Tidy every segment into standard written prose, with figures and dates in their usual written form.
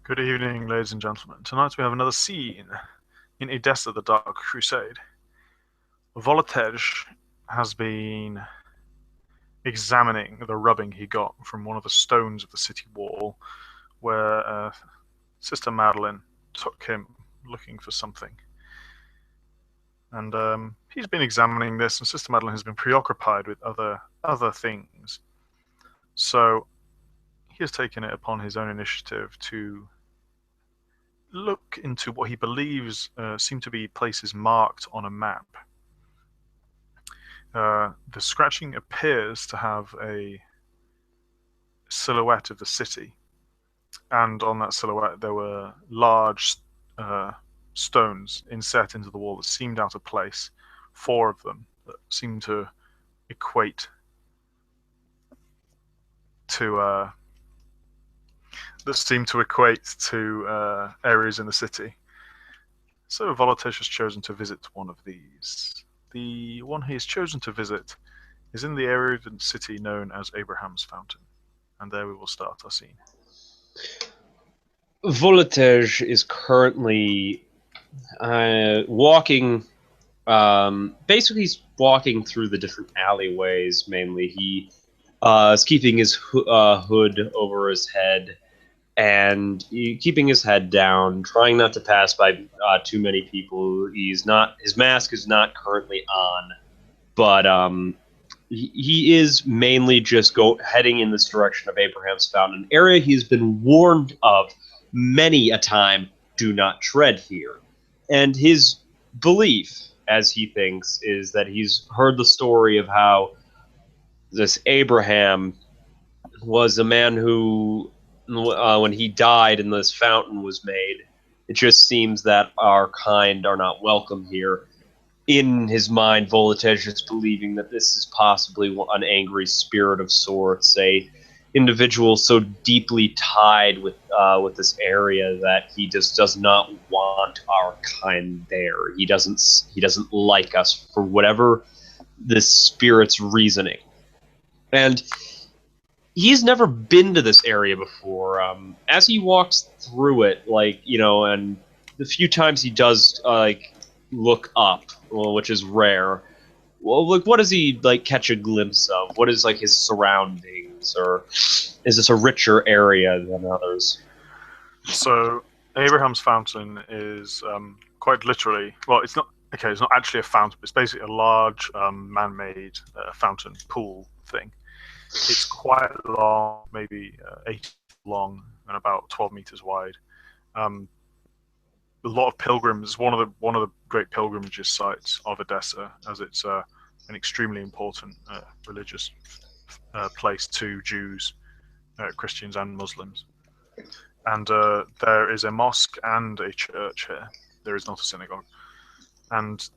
Good evening, ladies and gentlemen. Tonight we have another scene in Edessa, the Dark Crusade. Volotej has been examining the rubbing he got from one of the stones of the city wall where Sister Madeline took him looking for something. And he's been examining this, and Sister Madeline has been preoccupied with other things. So he has taken it upon his own initiative to look into what he believes seem to be places marked on a map. The scratching appears to have a silhouette of the city, and on that silhouette there were large stones inset into the wall that seemed out of place. Four of them that seemed to equate to areas in the city. So Volotej has chosen to visit one of these. The one he has chosen to visit is in the area of the city known as Abraham's Fountain. And there we will start our scene. Volotej is currently walking. Basically, he's walking through the different alleyways. Mainly, he is keeping his hood over his head and keeping his head down, trying not to pass by too many people. He's not. His mask is not currently on, but he is mainly just heading in this direction of Abraham's Fountain, an area he's been warned of many a time. Do not tread here, and his belief, as he thinks, is that he's heard the story of how this Abraham was a man who, when he died and this fountain was made, it just seems that our kind are not welcome here. In his mind, Volotej is believing that this is possibly an angry spirit of sorts, a individual so deeply tied with this area that he just does not want our kind there. He doesn't like us for whatever this spirit's reasoning, and he's never been to this area before. As he walks through it, and the few times he does look up, well, which is rare. Well, what does he catch a glimpse of? What is his surroundings, or is this a richer area than others? So Abraham's Fountain is quite literally, well, it's not okay. It's not actually a fountain. It's basically a large man-made fountain pool thing. It's quite long, maybe 8 long and about 12 meters wide. A lot of pilgrims. One of the great pilgrimage sites of Edessa, as it's an extremely important religious place to Jews, Christians, and Muslims. And there is a mosque and a church here. There is not a synagogue. And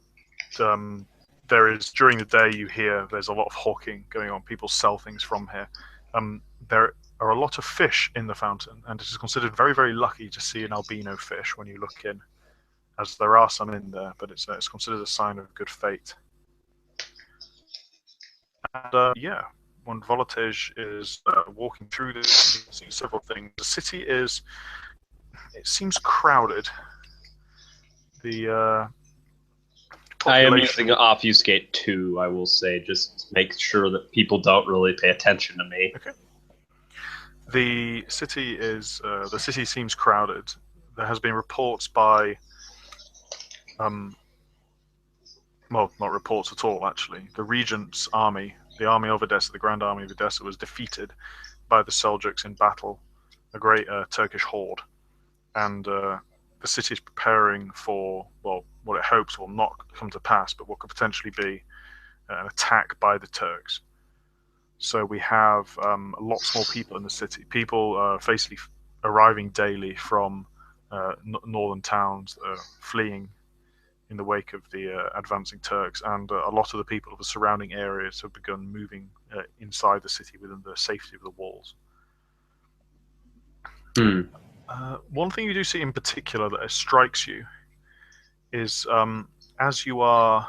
there is, during the day, there's a lot of hawking going on. People sell things from here. There are a lot of fish in the fountain, and it is considered very, very lucky to see an albino fish when you look in, as there are some in there, but it's considered a sign of good fate. And when Volotej is walking through this, he sees several things. The city it seems crowded. The I am population. using Obfuscate 2, I will say, just to make sure that people don't really pay attention to me. Okay. The city seems crowded. There has been reports by well, not reports at all, actually. The regent's army, the army of Edessa, the Grand Army of Edessa, was defeated by the Seljuks in battle, a great Turkish horde. And the city is preparing for, well, what it hopes will not come to pass, but what could potentially be an attack by the Turks. So we have lots more people in the city. People basically arriving daily from northern towns, fleeing in the wake of the advancing Turks, and a lot of the people of the surrounding areas have begun moving inside the city within the safety of the walls. One thing you do see in particular that strikes you is as you are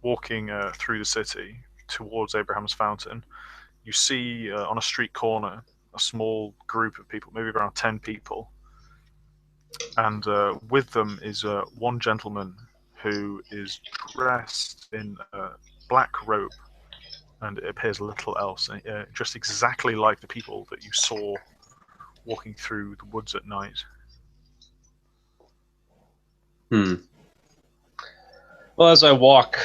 walking through the city towards Abraham's Fountain, you see on a street corner a small group of people, maybe around 10 people, and with them is one gentleman who is dressed in a black robe, and it appears little else, just exactly like the people that you saw walking through the woods at night. Well, as I walk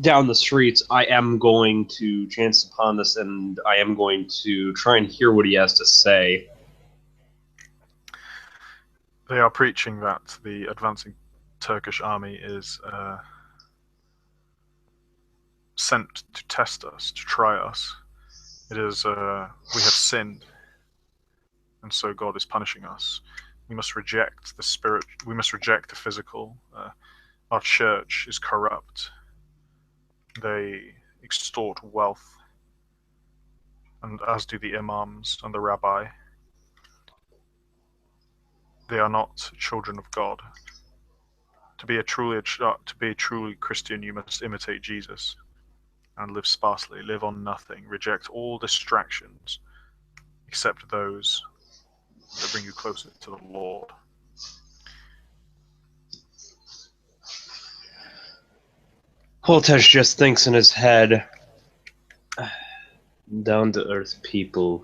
down the streets, I am going to chance upon this, and I am going to try and hear what he has to say. They are preaching that the advancing Turkish army is sent to test us, to try us. It is we have sinned, and so God is punishing us. We must reject the spirit. We must reject the physical. Our church is corrupt. They extort wealth, and as do the imams and the rabbi. They are not children of God. To be a truly Christian, you must imitate Jesus and live sparsely, live on nothing, reject all distractions, except those that bring you closer to the Lord. Holtesh just thinks in his head, down to earth people.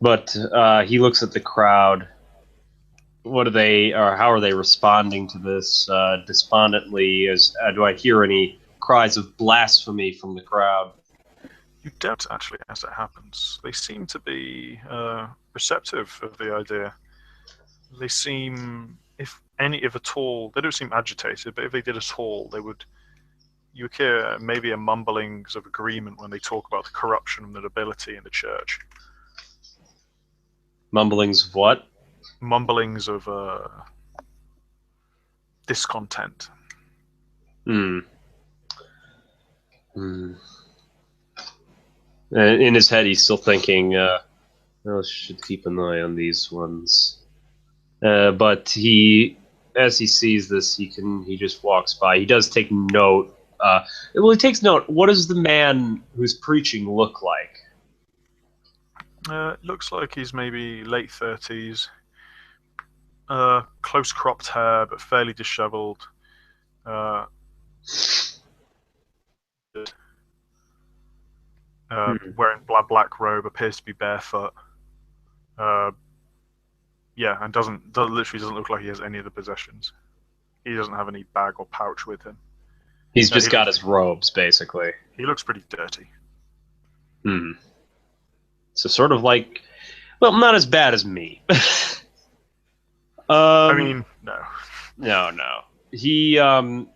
But he looks at the crowd. What are they, or how are they responding to this despondently? Do I hear any cries of blasphemy from the crowd? You don't actually, as it happens. They seem to be receptive of the idea. They seem, if at all, they don't seem agitated. But if they did at all, they would. You hear maybe a mumblings of agreement when they talk about the corruption and the nobility in the church. Mumblings of what? Mumblings of discontent. In his head, he's still thinking, I should keep an eye on these ones. But as he sees this, he just walks by. He does take note. He takes note. What does the man who's preaching look like? It looks like he's maybe late 30s. Close cropped hair, but fairly disheveled. Wearing black robe, appears to be barefoot. Yeah, and literally doesn't look like he has any of the possessions. He doesn't have any bag or pouch with him. He's just got his robes, basically. He looks pretty dirty. So sort of like, well, not as bad as me. I mean, no. No. He, well,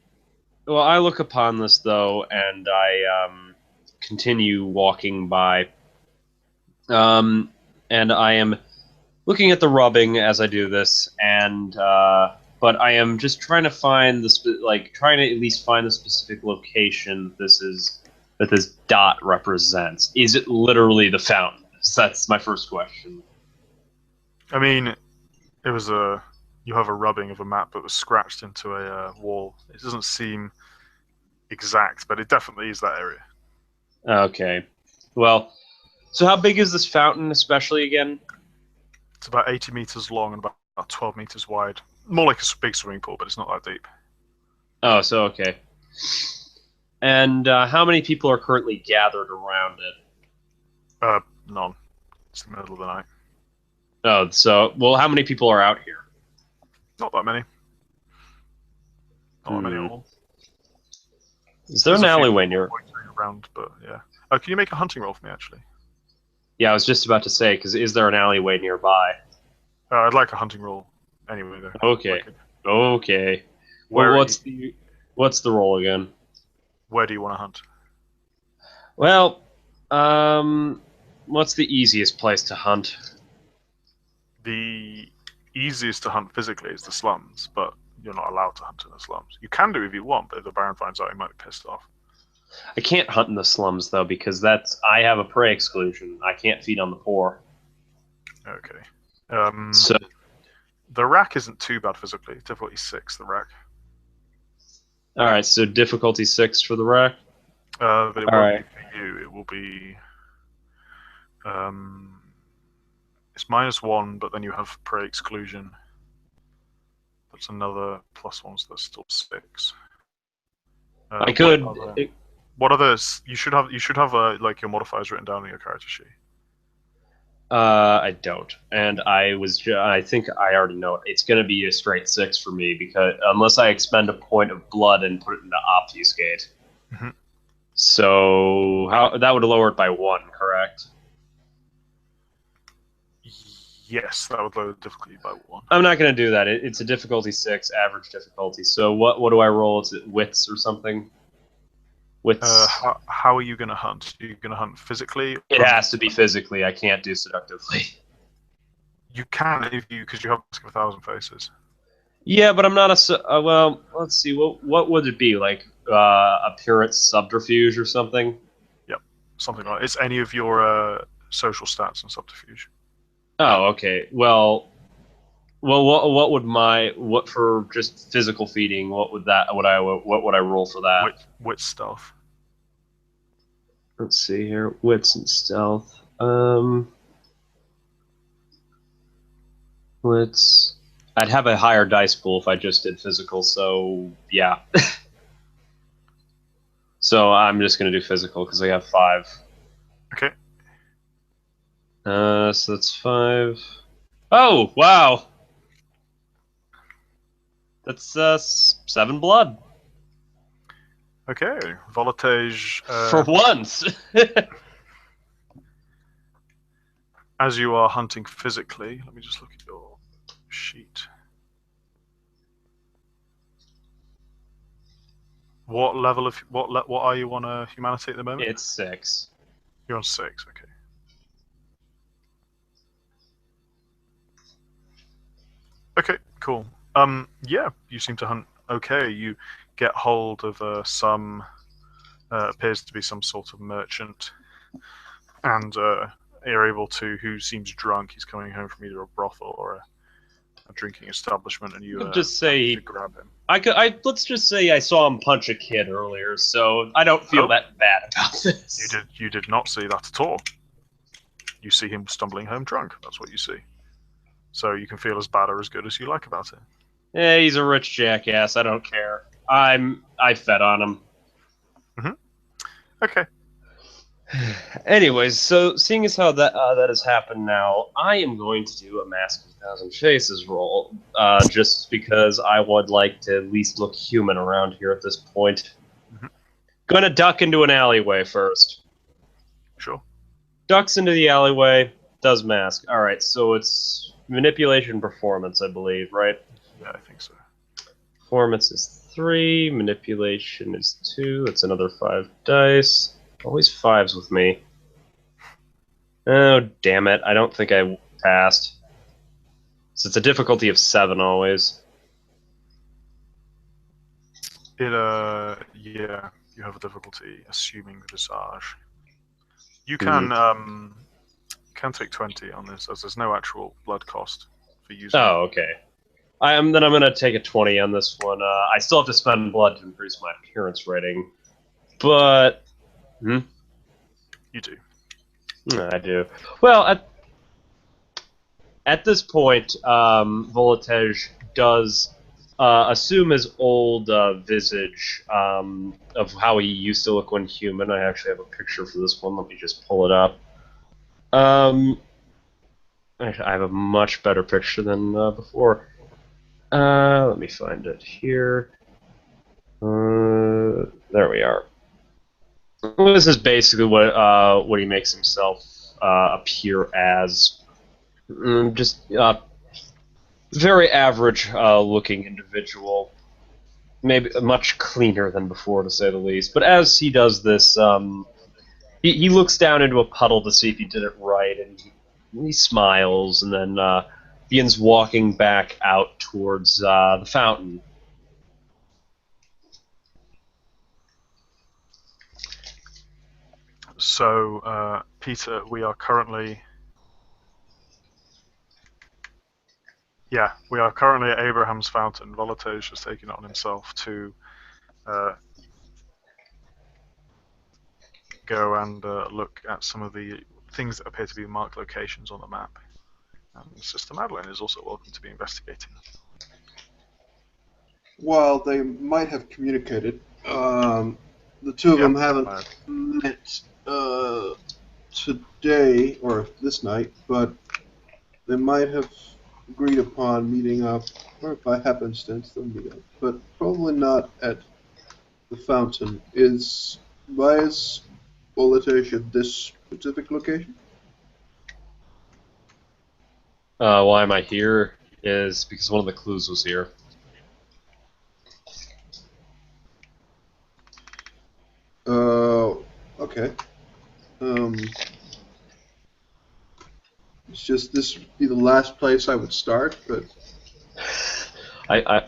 I look upon this, though, and I continue walking by. And I am looking at the rubbing as I do this, and but I am just trying to find trying to at least find the specific location that this dot represents. Is it literally the fountain? So that's my first question. I mean, it was you have a rubbing of a map that was scratched into a wall. It doesn't seem exact, but it definitely is that area. Okay. Well, so how big is this fountain, especially again? It's about 80 meters long and about 12 meters wide. More like a big swimming pool, but it's not that deep. Oh, so okay. And how many people are currently gathered around it? None. It's the middle of the night. Oh, so, well, how many people are out here? Not that many. Not that many at all. Is there an alleyway near? Around, but yeah. Can you make a hunting roll for me, actually? Yeah, I was just about to say, because is there an alleyway nearby? I'd like a hunting roll anyway, though. Okay. Okay. Well, what's the roll again? Where do you want to hunt? Well, what's the easiest place to hunt? The easiest to hunt physically is the slums, but you're not allowed to hunt in the slums. You can do if you want, but if the Baron finds out, he might be pissed off. I can't hunt in the slums, though, because I have a prey exclusion. I can't feed on the poor. Okay. So the rack isn't too bad physically. Difficulty 6, the rack. All right, so difficulty 6 for the rack. But it won't be for you. It will be Um, it's -1, but then you have prey exclusion. That's another +1, so that's still 6. I What could. other? What others? You should have like your modifiers written down in your character sheet. I don't, and I think I already know it. It's going to be a straight 6 for me because unless I expend a point of blood and put it into obfuscate. Mhm. So how that would lower it by 1, correct? Yes, that would lower the difficulty by 1. I'm not going to do that. It's a difficulty 6, average difficulty. So what do I roll? Is it wits or something? Wits. How are you going to hunt? Are you going to hunt physically? It has to be physically. I can't do seductively. You can if you because you have Mask of a Thousand Faces. Yeah, but I'm not a. Well, let's see. What would it be like? Appearance subterfuge or something? Yep, something like it's any of your social stats and subterfuge. Oh, okay. Well, what for just physical feeding? What would I roll for that? Wit stealth. Let's see here. Wits and stealth. Wits. I'd have a higher dice pool if I just did physical. So yeah. So I'm just gonna do physical because I have 5. Okay. So that's 5. Oh wow, that's 7 blood Okay. Voltage. for once. As you are hunting physically, let me just look at your sheet. What level of what are you on humanity at the moment? It's 6. You're on 6. Okay. Okay. Cool. Yeah, you seem to hunt okay. You get hold of some appears to be some sort of merchant, and you're able to, who seems drunk. He's coming home from either a brothel or a drinking establishment, and you Just manage to say grab him. let's just say I saw him punch a kid earlier, so I don't feel Oh, that bad about this. you did not see that at all. You see him stumbling home drunk. That's what you see. So you can feel as bad or as good as you like about it. Yeah, he's a rich jackass. I don't care. I fed on him. Okay. Anyways, so seeing as how that has happened now, I am going to do a Mask of a Thousand Faces roll, just because I would like to at least look human around here at this point. Mhm. Gonna duck into an alleyway first. Sure. Ducks into the alleyway, does mask. Alright, so it's manipulation performance, I believe, right? Yeah, I think so. Performance is 3, manipulation is 2, that's another 5 dice. Always 5s with me. Oh, damn it, I don't think I passed. So it's a difficulty of 7 always. Yeah, you have a difficulty assuming the visage. You can take 20 on this, as there's no actual blood cost for using it. Oh, okay. I'm gonna take a 20 on this one. I still have to spend blood to increase my appearance rating, but You do. I do. Well, at this point, Voltage does assume his old visage of how he used to look when human. I actually have a picture for this one. Let me just pull it up. I have a much better picture than before. Let me find it here. There we are. This is basically what he makes himself appear as. Just very average looking individual. Maybe much cleaner than before, to say the least. But as he does this, he looks down into a puddle to see if he did it right, and he smiles, and then begins walking back out towards the fountain. So, Peter, we are currently. Yeah, we are currently at Abraham's Fountain. Voltage has taken it on himself to go and look at some of the things that appear to be marked locations on the map. And Sister Madeline is also welcome to be investigating. While they might have communicated, the two of them haven't met today or this night, but they might have agreed upon meeting up, or by happenstance they'll meet up, but probably not at the fountain. Is Bias Voltage at this specific location? Why am I here? Is because one of the clues was here. Okay. It's just this would be the last place I would start, but I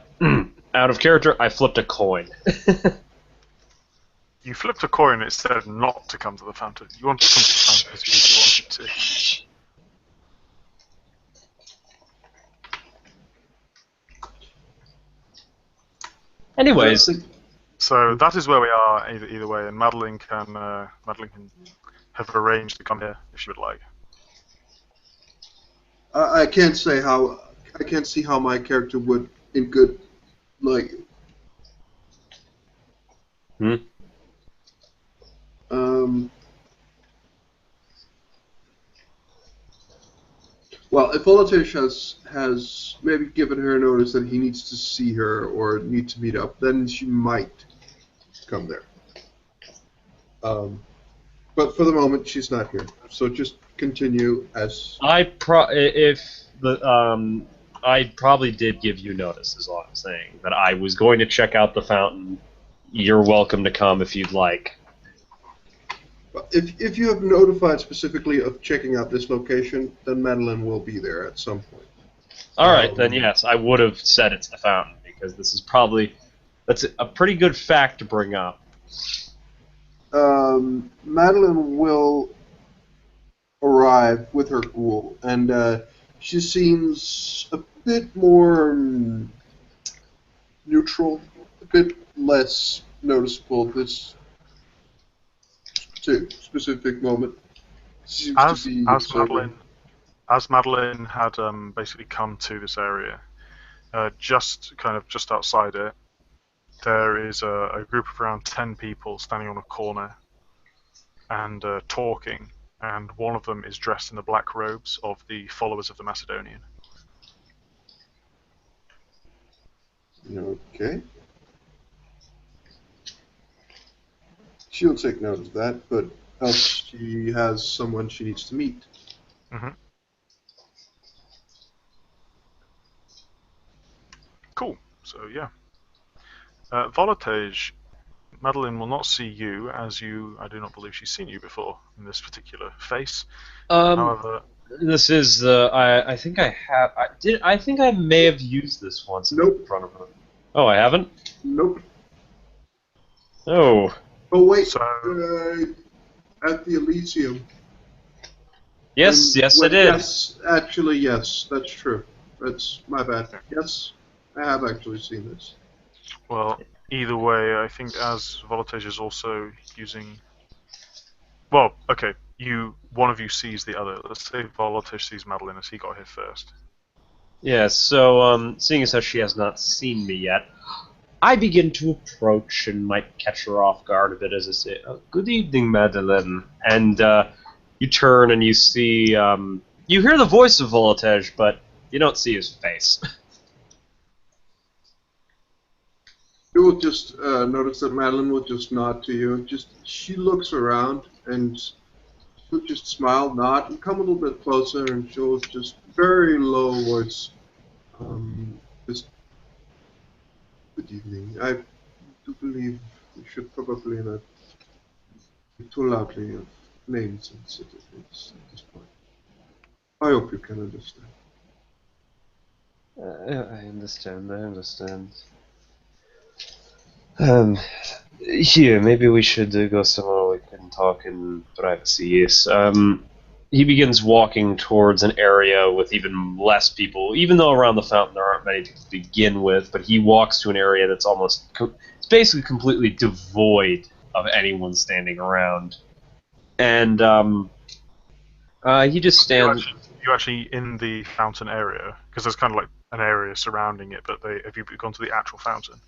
out of character, I flipped a coin. You flipped a coin and it said not to come to the fountain. You wanted to come to the fountain because you wanted to. Anyways, So that is where we are either way, and Madeline can have arranged to come here if she would like. I can't say how. I can't see how my character would, in good, like. Well, if Voltage has maybe given her notice that he needs to see her or need to meet up, then she might come there. But for the moment, she's not here. So just continue as. I probably did give you notice, is all I'm saying. That I was going to check out the fountain. You're welcome to come if you'd like. If you have notified specifically of checking out this location, then Madeline will be there at some point. Alright, then yes, I would have said it's the fountain, because this is that's a pretty good fact to bring up. Madeline will arrive with her ghoul, and she seems a bit more neutral, a bit less noticeable this specific moment. As Madeline had basically come to this area, just outside it, there is a group of around 10 people standing on a corner and talking, and one of them is dressed in the black robes of the followers of the Macedonian. Okay. She'll take note of that, but else she has someone she needs to meet. Mm-hmm. Cool. So yeah. Voltage, Madeline will not see you, as I do not believe she's seen you before in this particular face. However, this is I think I have. I think I may have used this once in front of her. Oh, I haven't? Nope. Oh. Oh wait. So, at the Elysium. Yes, I did. Yes, actually, yes, that's true. That's my bad. Yes, I have actually seen this. Well, either way, I think as Voltage is also using. Well, okay, one of you sees the other. Let's say Voltage sees Madeline as he got here first. Yeah, so, seeing as how she has not seen me yet, I begin to approach and might catch her off guard a bit as I say, oh, good evening, Madeline. And, you turn and you see, you hear the voice of Voltage, but you don't see his face. You will just notice that Madeline will just nod to you. She looks around and she'll just smile, nod, and come a little bit closer, and she'll just very low voice, just good evening. I do believe we should probably not be too loudly of names and citizens at this point. I hope you can understand. I understand. Here, maybe we should go somewhere we can talk in privacy, yes. He begins walking towards an area with even less people, even though around the fountain there aren't many people to begin with, but he walks to an area that's it's basically completely devoid of anyone standing around. And, He just stands. You actually in the fountain area? Because there's kind of like an area surrounding it, but have you gone to the actual fountain?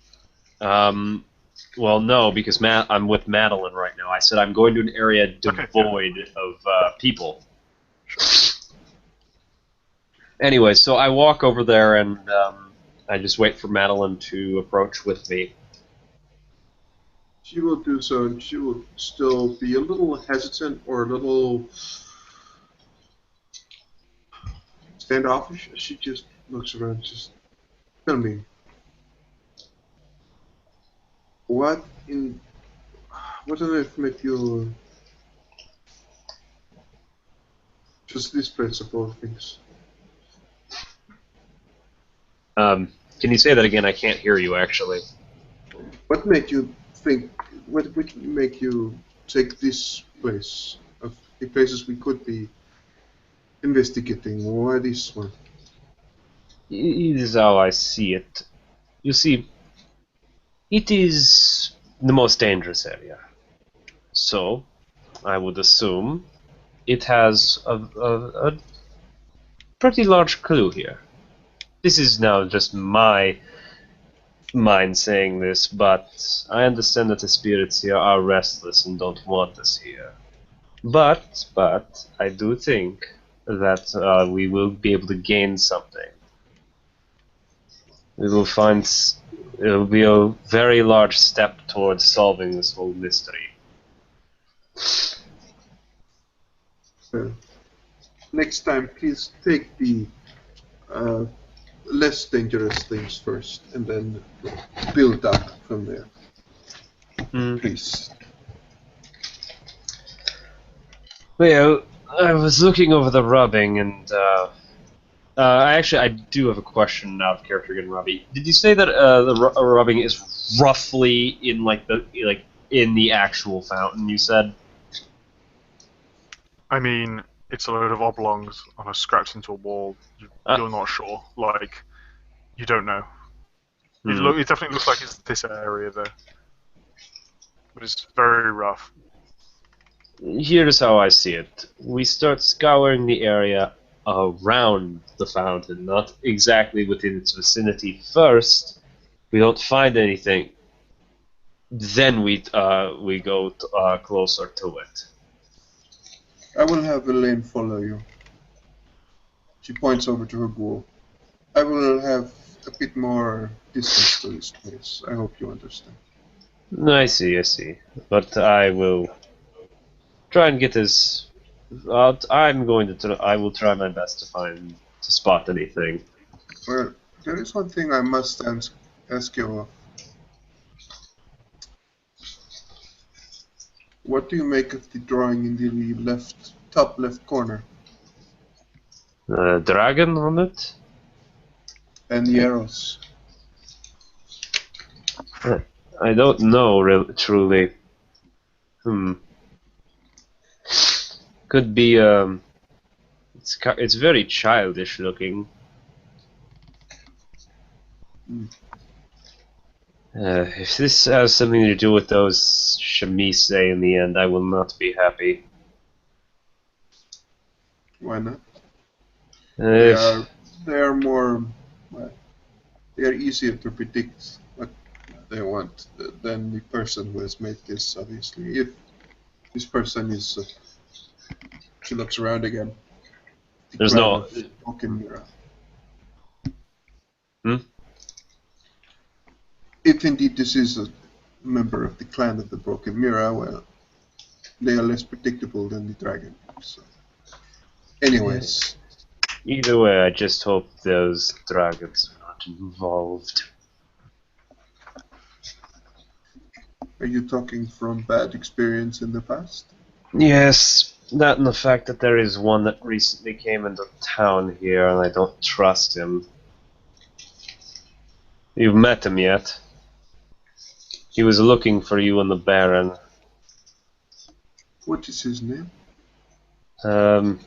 Well, no, because I'm with Madeline right now. I said I'm going to an area Okay, devoid of people. Anyway, so I walk over there and I just wait for Madeline to approach with me. She will do so, and she will still be a little hesitant or a little standoffish. She just looks around. Just tell me, what in what on earth made you choose this place of all things? Can you say that again? I can't hear you actually. What made you think? What would make you take this place of the places we could be investigating? Why this one? It is how I see it. You see, it is the most dangerous area. So, I would assume it has a pretty large clue here. This is now just my mind saying this, but I understand that the spirits here are restless and don't want us here. But I do think that we will be able to gain something. We will find it will be a very large step towards solving this whole mystery. Next time, please take the less dangerous things first, and then build up from there. Please. Well, I was looking over the rubbing, and I do have a question out of character again, Robbie. Did you say that the rubbing is roughly in in the actual fountain? You said. I mean, it's a load of oblongs on a scratched into a wall. You're not sure. Like, you don't know. It definitely looks like it's this area there, but it's very rough. Here's how I see it. We start scouring the area around the fountain, not exactly within its vicinity first. We don't find anything. Then we go closer to it. I will have Elaine follow you. She points over to her ghoul. I will have a bit more distance to this place. I hope you understand. I see. But I will try and get as. I'm going to. I will try my best to spot anything. Well, there is one thing I must ask you of. What do you make of the drawing in the top left corner? Dragon on it? And the arrows. I don't know, truly. Could be, it's very childish looking. If this has something to do with those chemise in the end, I will not be happy. Why not? They are more. They are easier to predict what they want than the person who has made this. Obviously, if this person is, she looks around again. There's no broken mirror. If indeed this is a member of the clan of the Broken Mirror, well, they are less predictable than the dragon. So. Anyways. Either way, I just hope those dragons are not involved. Are you talking from bad experience in the past? Yes, that and the fact that there is one that recently came into town here and I don't trust him. You've met him yet? He was looking for you and the Baron. What is his name? Of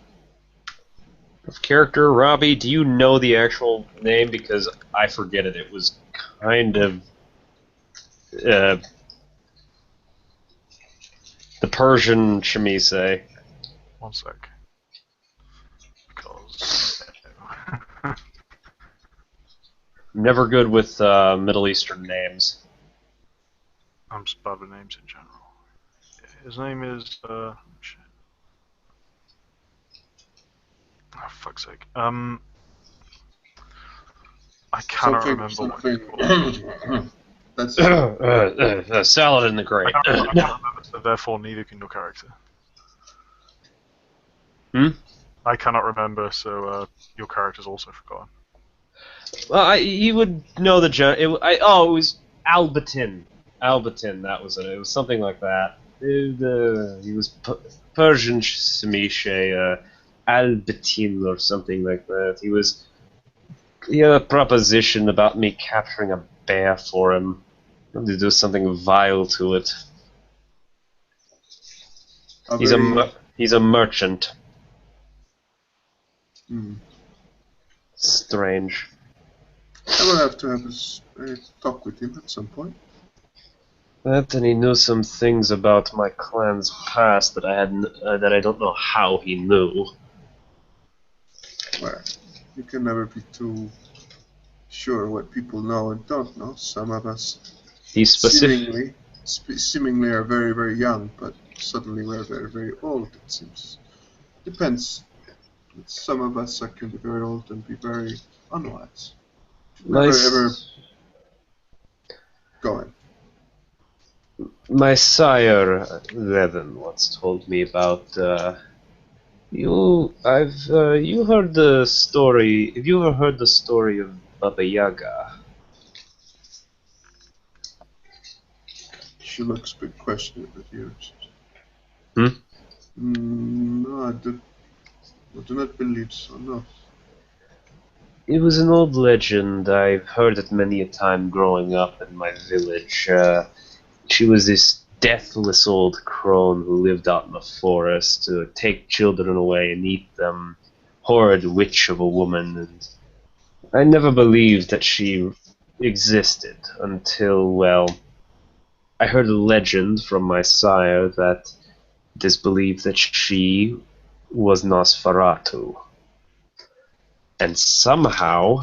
character, Robbie, do you know the actual name? Because I forget it. It was kind of the Persian chemise. One sec. Never good with Middle Eastern names. I'm just bad with names in general. His name is shit. Oh, fuck's sake. I cannot remember what he's called. That's Salad in the grate. I can't remember, so therefore neither can your character. I cannot remember, so your character's also forgotten. Well, you would know the it was Albatin. Albatin, that was it. It was something like that. He was Persian Semiche, Albatin or something like that. He had a proposition about me capturing a bear for him. To do something vile to it. He's a merchant. Strange. I will have to have a talk with him at some point. And he knew some things about my clan's past that that I don't know how he knew. Well, you can never be too sure what people know and don't know. Some of us seemingly are very, very young, but suddenly we're very, very old, it seems. Depends. Some of us can be very old and be very unwise. Ever go on. My sire, Levin, once told me about you. You heard the story. Have you ever heard the story of Baba Yaga? She looks a bit questionable here. No, I do not believe so, no. It was an old legend. I've heard it many a time growing up in my village. She was this deathless old crone who lived out in the forest to take children away and eat them. Horrid witch of a woman, and I never believed that she existed until, well, I heard a legend from my sire that it is believed that she was Nosferatu. And somehow,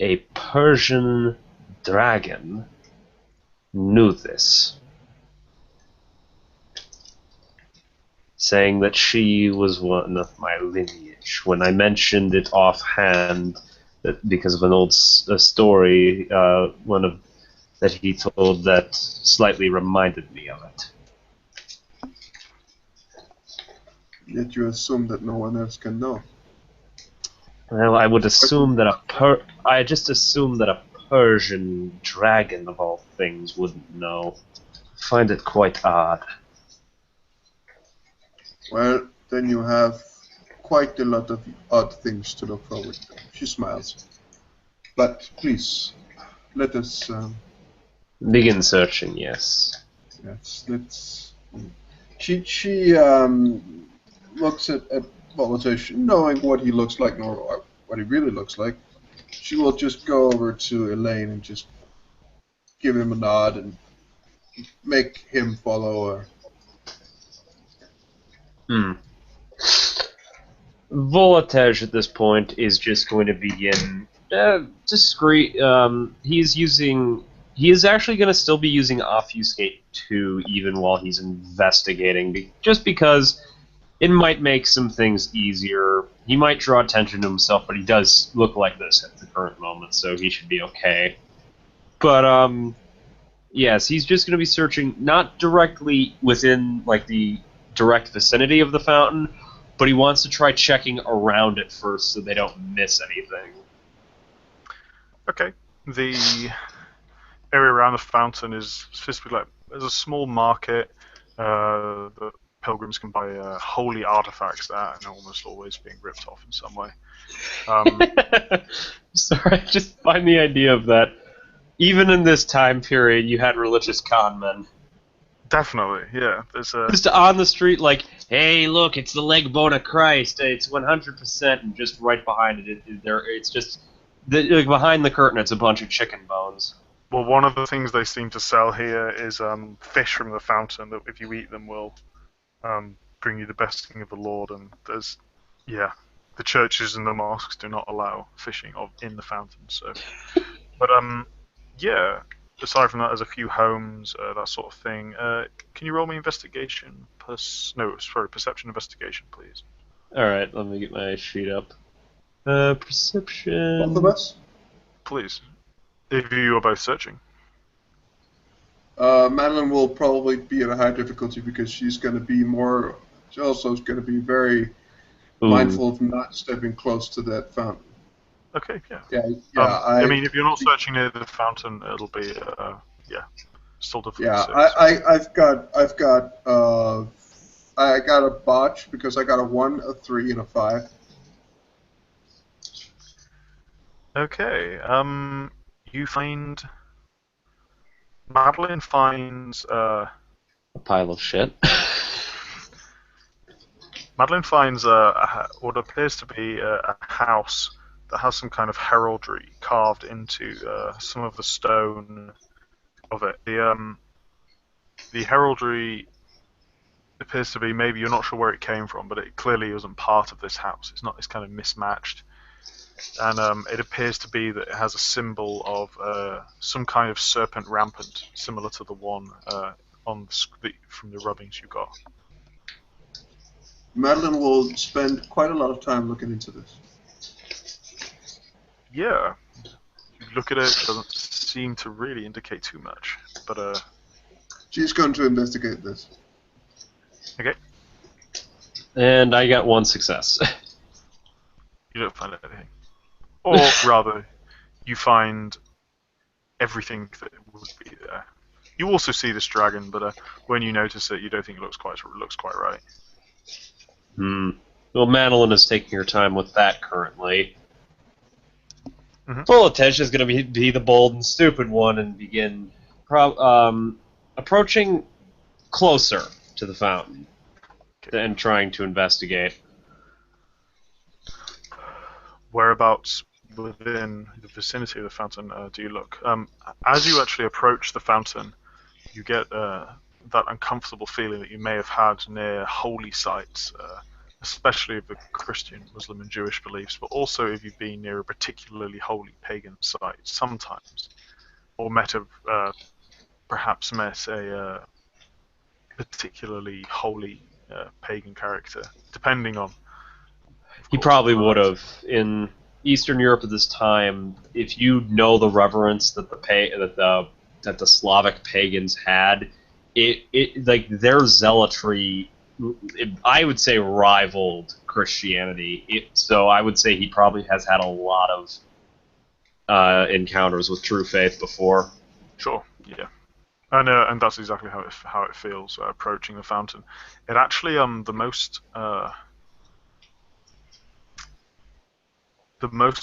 a Persian dragon knew this, saying that she was one of my lineage. When I mentioned it offhand, that because of an old story, that he told that slightly reminded me of it. Yet you assume that no one else can know. Well, I would assume that I just assumed that a Persian dragon of all things wouldn't know. I find it quite odd. Well, then you have quite a lot of odd things to look forward to. She smiles. But please, let us begin searching. Yes. Yes. Let's. She looks at Volatility, knowing what he looks like, nor what he really looks like. She will just go over to Elaine and just give him a nod and make him follow her. Volatage at this point is just going to begin discreet. He is actually going to still be using Obfuscate 2 even while he's investigating, just because it might make some things easier. He might draw attention to himself, but he does look like this at the current moment, so he should be okay. But, yes, he's just going to be searching not directly within, like, the direct vicinity of the fountain, but he wants to try checking around it first so they don't miss anything. Okay. The area around the fountain is supposed to be like, there's a small market that pilgrims can buy holy artifacts at, and almost always being ripped off in some way. Sorry, I just find the idea of that. Even in this time period, you had religious con men. Definitely, yeah. There's just on the street, like, hey, look, it's the leg bone of Christ. It's 100%, and just right behind it, it's just like behind the curtain. It's a bunch of chicken bones. Well, one of the things they seem to sell here is fish from the fountain that, if you eat them, will bring you the blessing of the Lord. And there's, yeah, the churches and the mosques do not allow fishing in the fountain. So, but yeah. Aside from that, there's a few homes, that sort of thing. Can you roll me investigation? No, sorry, perception investigation, please. All right, let me get my sheet up. Perception. Both of us? Please. If you are both searching. Madeline will probably be at a high difficulty because she's going to be more. She also is going to be very mindful of not stepping close to that fountain. Okay, yeah. Yeah. I mean, if you're not searching near the fountain, it'll be, still difficult. Yeah, I got a botch because I got a 1, a 3, and a 5. Okay, you find... Madeline finds, a pile of shit. Madeline finds what appears to be a house that has some kind of heraldry carved into some of the stone of it. The heraldry appears to be, maybe you're not sure where it came from, but it clearly isn't part of this house. It's kind of mismatched, and it appears to be that it has a symbol of some kind of serpent rampant, similar to the one on from the rubbings you got. Madeline will spend quite a lot of time looking into this. Yeah, you look at it, it doesn't seem to really indicate too much, but she's going to investigate this. Okay. And I got 1 success. You don't find anything. Or rather, you find everything that would be there. You also see this dragon, but when you notice it, you don't think it looks quite right. Well, Madeline is taking her time with that currently. Mm-hmm. Voltage is going to be the bold and stupid one and begin approaching closer to the fountain and trying to investigate. Whereabouts within the vicinity of the fountain do you look? As you actually approach the fountain, you get that uncomfortable feeling that you may have had near holy sites, especially of the Christian, Muslim, and Jewish beliefs, but also if you've been near a particularly holy pagan site sometimes, or perhaps met a particularly holy pagan character, depending on. He probably would have. In Eastern Europe at this time, if you know the reverence that the Slavic pagans had, it like their zealotry, I would say, rivaled Christianity. So I would say he probably has had a lot of encounters with true faith before. Sure, yeah. And that's exactly how it feels approaching the fountain. It actually the most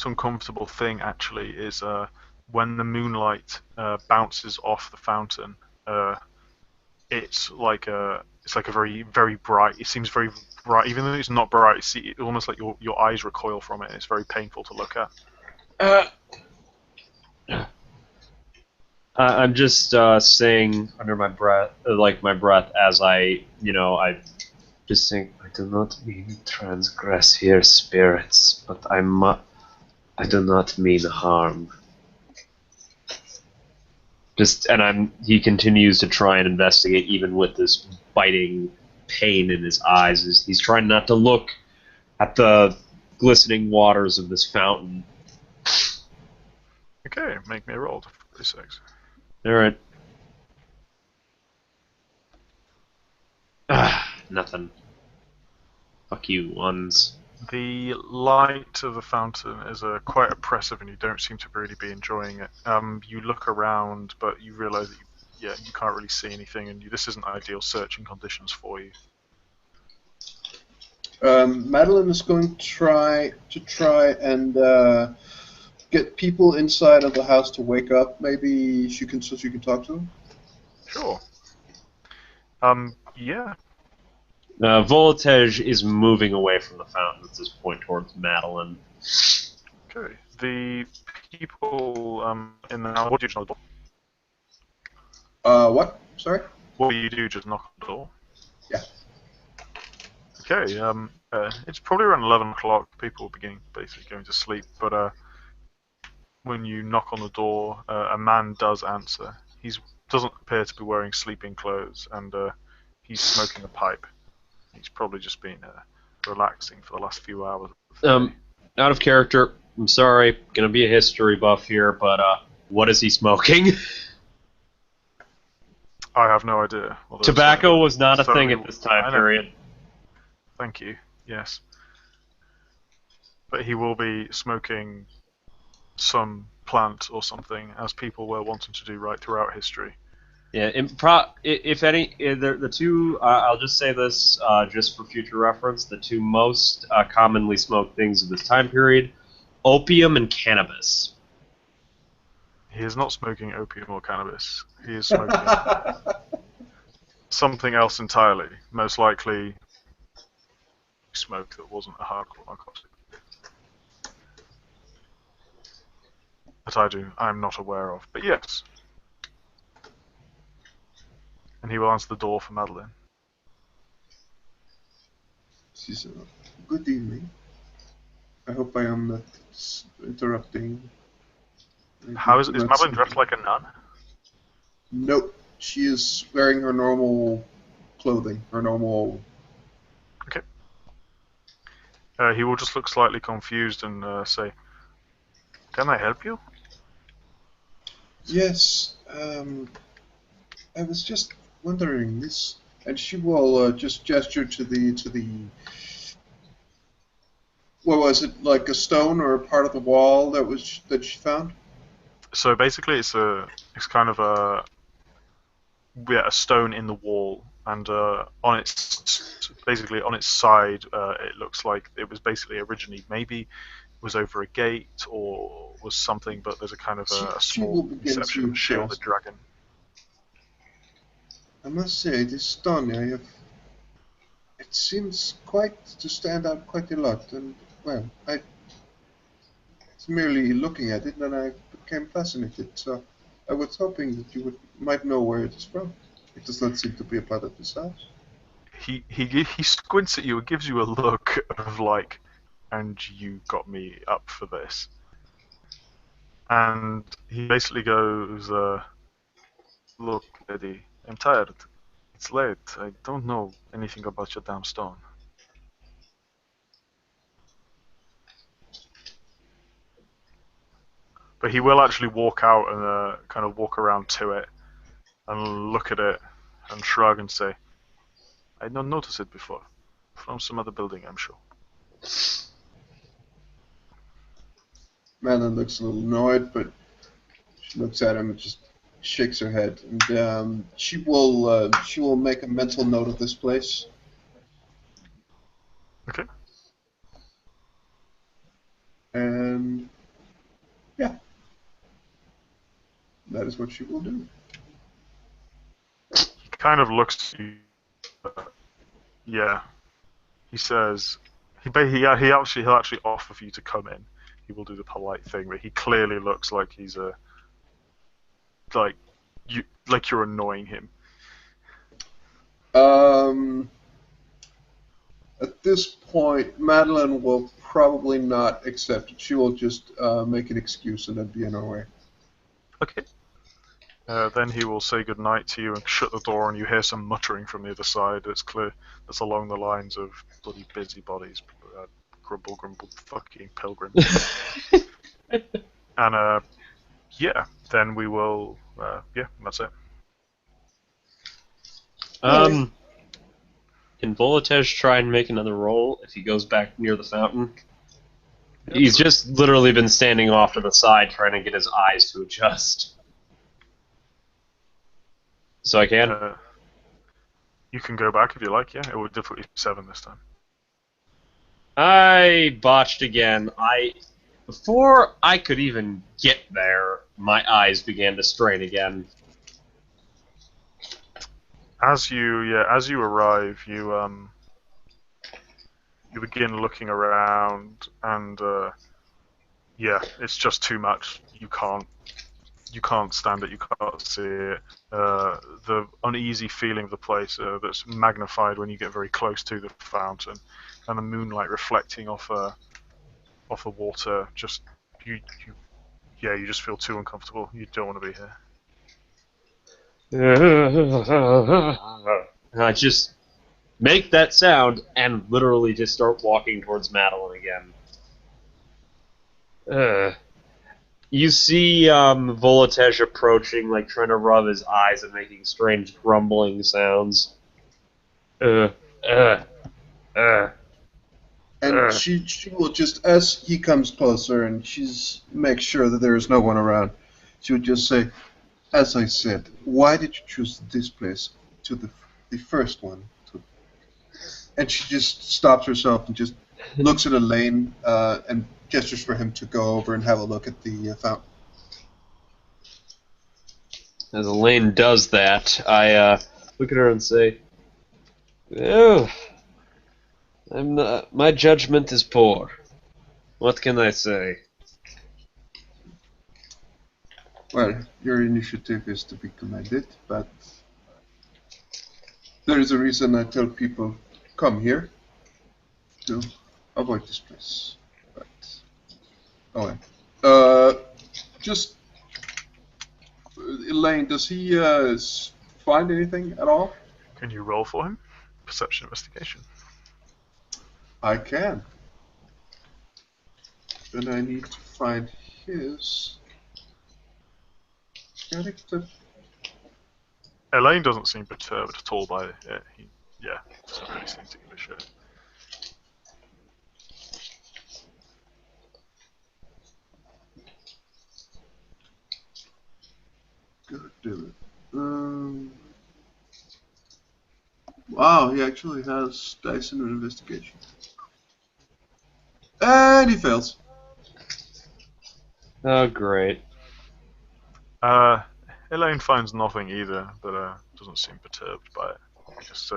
uncomfortable thing actually is when the moonlight bounces off the fountain. It's like a very, very bright. It seems very bright, even though it's not bright. It's almost like your eyes recoil from it. And it's very painful to look at. I'm just saying under my breath, as I just think, I do not mean to transgress here, spirits, but I do not mean harm. He continues to try and investigate, even with this biting pain in his eyes. He's trying not to look at the glistening waters of this fountain. Okay, make me a roll to 46. Alright. Nothing. Fuck you, ones. The light of the fountain is quite oppressive, and you don't seem to really be enjoying it. You look around, but you realise that you can't really see anything, and this isn't ideal searching conditions for you. Madeline is going to try and get people inside of the house to wake up. Maybe she can talk to them. Sure. Yeah. Voltage is moving away from the fountain at this point towards Madeline. Okay. The people in the house. What do you do? What? Sorry? What do you do? Just knock on the door? Yeah. Okay. It's probably around 11 o'clock. People are basically going to sleep. But when you knock on the door, a man does answer. He doesn't appear to be wearing sleeping clothes, and he's smoking a pipe. He's probably just been relaxing for the last few hours of the day. Out of character. I'm sorry, gonna be a history buff here, but what is he smoking? I have no idea. Tobacco was not a thing certainly- at this time I know. period. Thank you. Yes. But he will be smoking some plant or something, as people were wanting to do right throughout history. Yeah, if any, the two, I'll just say this just for future reference, the two most commonly smoked things of this time period, opium and cannabis. He is not smoking opium or cannabis. He is smoking something else entirely. Most likely smoke that wasn't a hardcore narcotic. That I'm not aware of. But yes. And he will answer the door for Madeline. She said, "Good evening. I hope I am not interrupting." Is Madeline dressed like a nun? Nope. She is wearing her normal clothing, her normal... Okay. He will just look slightly confused and say, "Can I help you?" Yes, I was just wondering this, and she will just gesture to the. What was it, like a stone or a part of the wall that she found? So basically, it's kind of a stone in the wall, and on its side, it looks like it was basically originally maybe was over a gate or was something, but there's a kind of a She will small begin inception to of a shielded cast. dragon. I must say, this stone, it seems quite to stand out quite a lot, and well, I was merely looking at it, and I became fascinated. So I was hoping that you might know where it is from. It does not seem to be a part of this house. He squints at you and gives you a look of like, and you got me up for this. And he basically goes, "Look, lady, I'm tired. It's late. I don't know anything about your damn stone." But he will actually walk out and kind of walk around to it and look at it and shrug and say, "I don't notice it before. From some other building, I'm sure." Madeline looks a little annoyed, but she looks at him and just shakes her head. And she will make a mental note of this place. Okay. And yeah, that is what she will do. He kind of looks at you. Yeah. He says he'll actually offer for you to come in. He will do the polite thing, but he clearly looks like he's like you're annoying him. At this point, Madeline will probably not accept it. She will just make an excuse and then be in her way. Okay. Then he will say goodnight to you and shut the door, and you hear some muttering from the other side. It's clear that's along the lines of bloody busybodies, grumble, grumble, fucking pilgrims. And yeah, then we will. Yeah, that's it. Can Volotej try and make another roll if he goes back near the fountain? Yep. He's just literally been standing off to the side trying to get his eyes to adjust. So I can? You can go back if you like, yeah. It would definitely be 7 this time. I botched again. Before I could even get there, my eyes began to strain again. As you arrive, you begin looking around, and yeah, it's just too much. You can't You can't stand it. You can't see it. The uneasy feeling of the place that's magnified when you get very close to the fountain, and the moonlight reflecting off the water. Just you yeah, you just feel too uncomfortable. You don't want to be here. And I just make that sound and literally just start walking towards Madeline again. You see Volotej approaching, like trying to rub his eyes and making strange grumbling sounds. Uh, uh, uh, And she will just, as he comes closer and she's makes sure that there is no one around, she would just say, as I said, why did you choose this place to the first one? And she just stops herself and just looks at Elaine and gestures for him to go over and have a look at the fountain. As Elaine does that, I look at her and say, "Oh, I'm not, my judgment is poor. What can I say?" Well, your initiative is to be commended, but there is a reason I tell people come here to avoid this place. But oh well. Just Elaine, does he find anything at all? Can you roll for him? Perception investigation. I can. Then I need to find his character. Elaine doesn't seem perturbed at all by it. Yeah, doesn't really seem to give a shit. Good, do it. Wow, he actually has dice in an investigation. And he fails. Oh, great. Elaine finds nothing either, but doesn't seem perturbed by it. He just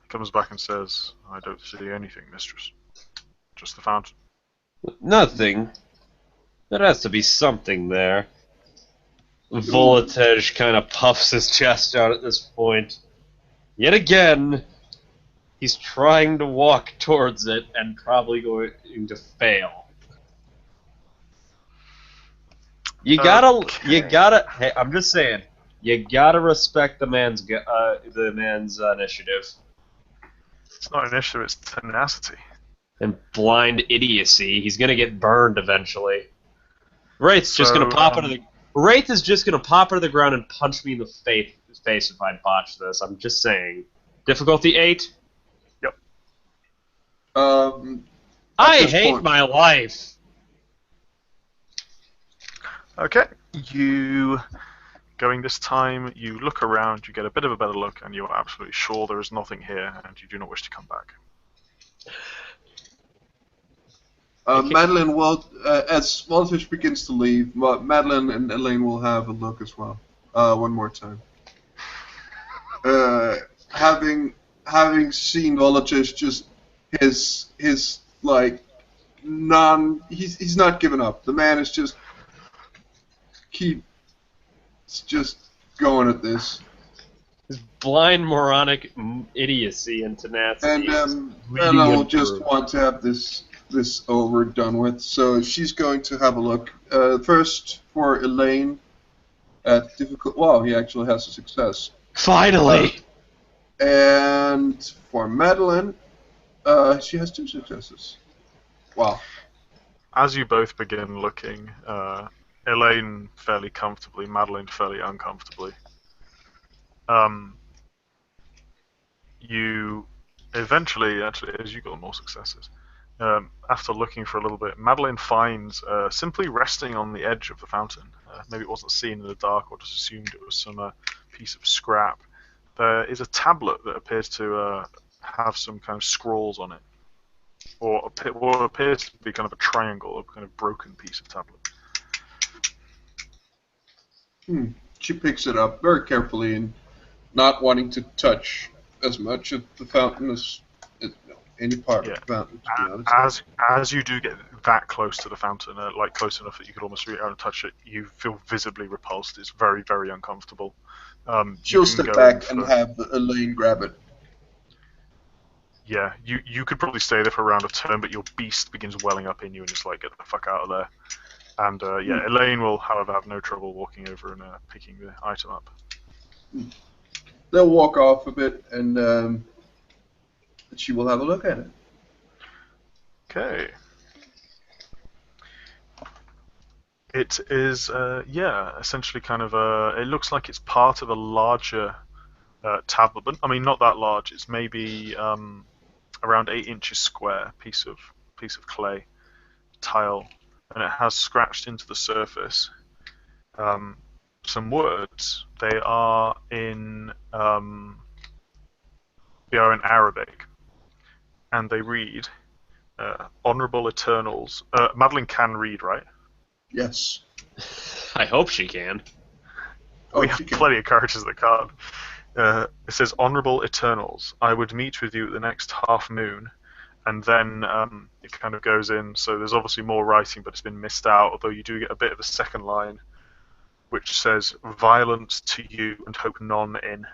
comes back and says, "I don't see anything, mistress. Just the fountain." Nothing. There has to be something there. Volotej kind of puffs his chest out at this point. Yet again, he's trying to walk towards it and probably going to fail. You gotta. Hey, I'm just saying, you gotta respect the man's initiative It's not initiative, it's tenacity. and blind idiocy. He's gonna get burned eventually. Wraith is just gonna pop out of the ground and punch me in the face if I botch this. I'm just saying. Difficulty 8. Yep. I hate my life. Okay. You going this time, you look around, you get a bit of a better look, and you are absolutely sure there is nothing here, and you do not wish to come back. Madeline will, as Voltage begins to leave, Madeline and Elaine will have a look as well. One more time. Having seen Voltage, just his like he's not giving up. The man is just going at this. His blind moronic idiocy and tenacity. And Ella will just want to have this over, done with. So she's going to have a look. First for Elaine at difficult. Wow, he actually has a success. Finally. And for Madeline, she has 2 successes. Wow. As you both begin looking, Elaine fairly comfortably, Madeline fairly uncomfortably. You eventually, actually, as you got more successes, after looking for a little bit, Madeline finds simply resting on the edge of the fountain. Maybe it wasn't seen in the dark, or just assumed it was some piece of scrap. There is a tablet that appears to have some kind of scrawls on it, or what appears to be kind of a triangle, a kind of broken piece of tablet. She picks it up very carefully and not wanting to touch as much of the fountain as any part of Yeah. the fountain, to be honest. As you do get that close to the fountain, like close enough that you could almost reach out and touch it, you feel visibly repulsed. It's very, very uncomfortable. You She'll can step go in back and for, have Elaine grab it. yeah. You could probably stay there for a round of turn, but your beast begins welling up in you and just like get the fuck out of there. And yeah, Elaine will, however, have no trouble walking over and picking the item up. They'll walk off a bit, and she will have a look at it. Okay. It is, yeah, essentially kind of it looks like it's part of a larger tablet, but I mean not that large. It's maybe around 8 inches square piece of clay tile, and it has scratched into the surface some words. They are in Arabic, and they read, "Honorable Eternals." Madeline can read, right? Yes. I hope she can. Oh, We have plenty of characters that can't. It says, "Honorable Eternals, I would meet with you at the next half moon," and then it kind of goes in. So there's obviously more writing, but it's been missed out. Although you do get a bit of a second line, which says, "Violence to you and hope none in,"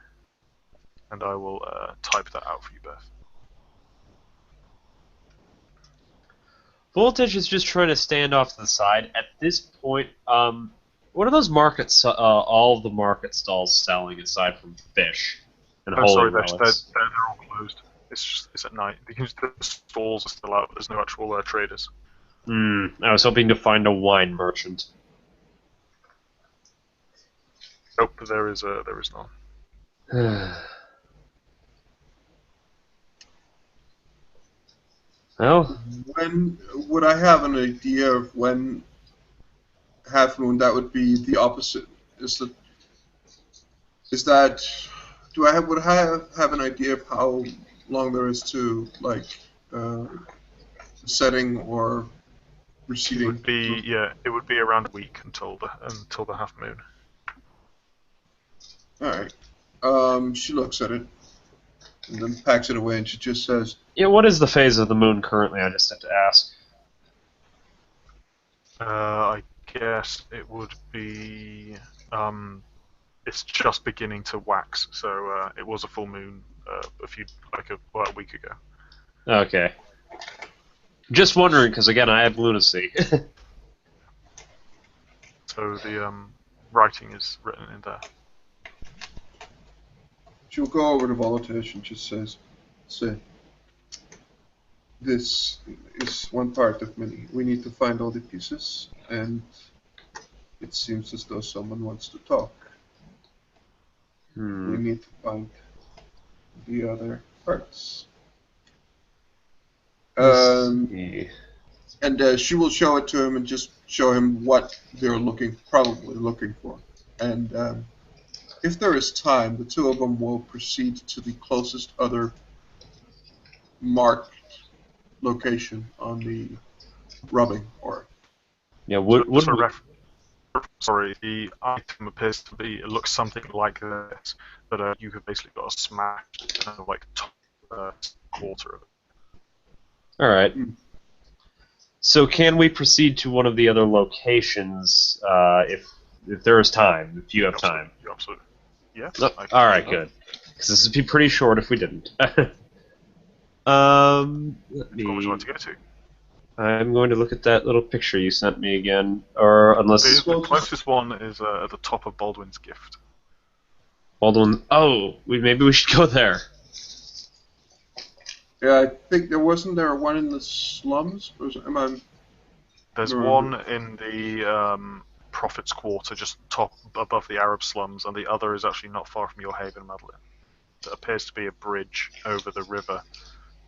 and I will type that out for you, Beth. Voltage is just trying to stand off to the side. At this point, what are those markets? All of the market stalls selling aside from fish and Oh, holy sorry, relics. they're all closed. It's at night. The stalls are still out, but there's no actual traders. I was hoping to find a wine merchant. Nope, there is none. Well, When would I have an idea of when half moon? That would be the opposite. Is that? Would I have an idea of how long there is to like setting or receding? It would be around a week until the half moon. All right. She looks at it and then packs it away, and she just says, yeah. What is the phase of the moon currently? I just have to ask. I guess it would be. It's just beginning to wax, so it was a full moon a week ago. Okay. Just wondering, because again, I have lunacy. So the writing is written in there. she'll go over to Voltage and just say, this is one part of many. We need to find all the pieces, and it seems as though someone wants to talk. We need to find the other parts. And she will show it to him and just show him what they're probably looking for. And if there is time, the two of them will proceed to the closest other marked location on the rubbing ore. Yeah, sorry, the item appears to be. It looks something like this, but you have basically got a smashed kind of like top quarter of it. All right. So can we proceed to one of the other locations if there is time? If you have time. Absolutely. Yeah. Oh, all right, good. Because this would be pretty short if we didn't. Let me. Where would you like to go to? I'm going to look at that little picture you sent me again, or unless The closest one is at the top of Baldwin's Gift. Baldwin. Oh, maybe we should go there. Yeah, I think there one in the slums. There's one in the Prophet's Quarter, just top above the Arab slums, and the other is actually not far from your haven, Madeline. It appears to be a bridge over the river.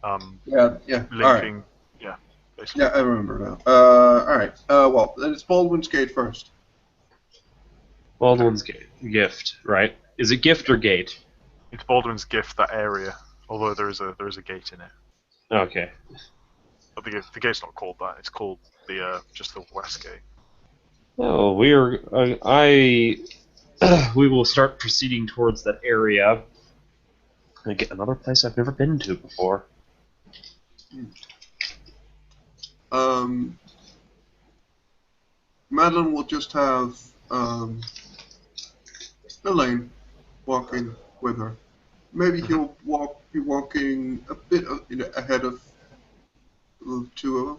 Linking. All right. Yeah. Basically. Yeah, I remember now. All right. Well, then it's Baldwin's Gate first. Baldwin's Gift, right? Is it gift or gate? It's Baldwin's Gift, that area. Although there is a gate in it. Okay. But the gate's not called that. It's called just the West Gate. Oh, we will start proceeding towards that area. And get another place I've never been to before. Um, Madeline will just have Elaine walking with her. Maybe he'll be walking a bit ahead of the two of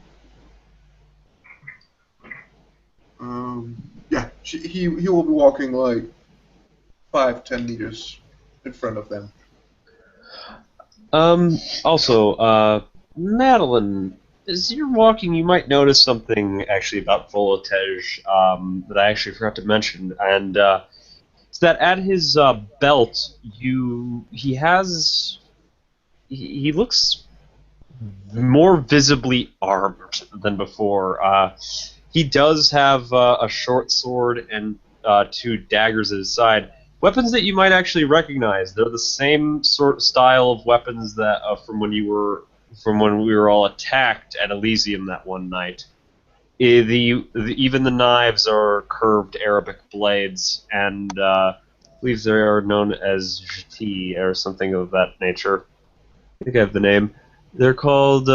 them. Yeah, he will be walking like 5-10 meters in front of them. Also, Madeline, as you're walking, you might notice something actually about Volotej that I actually forgot to mention, and it's that at his belt, he looks more visibly armed than before. He does have a short sword and two daggers at his side. Weapons that you might actually recognize. They're the same sort of style of weapons that from when we were all attacked at Elysium that one night. Even the knives are curved Arabic blades, and I believe they are known as jti or something of that nature. I think I have the name. They're called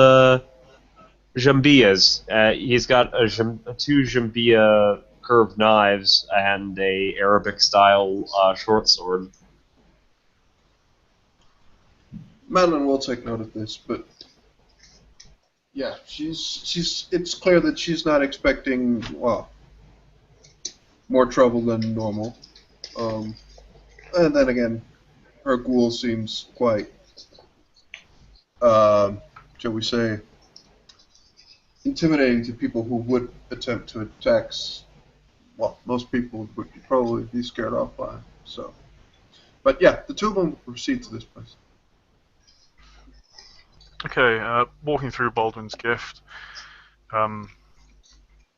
jambias. He's got two jambia curved knives and a Arabic style short sword. Madeline will take note of this, but yeah, she's. It's clear that she's not expecting more trouble than normal. And then again, her ghoul seems quite, shall we say, intimidating to people who would attempt to attack. Well, most people would probably be scared off by. So, but yeah, the two of them proceed to this place. Okay, walking through Baldwin's Gift,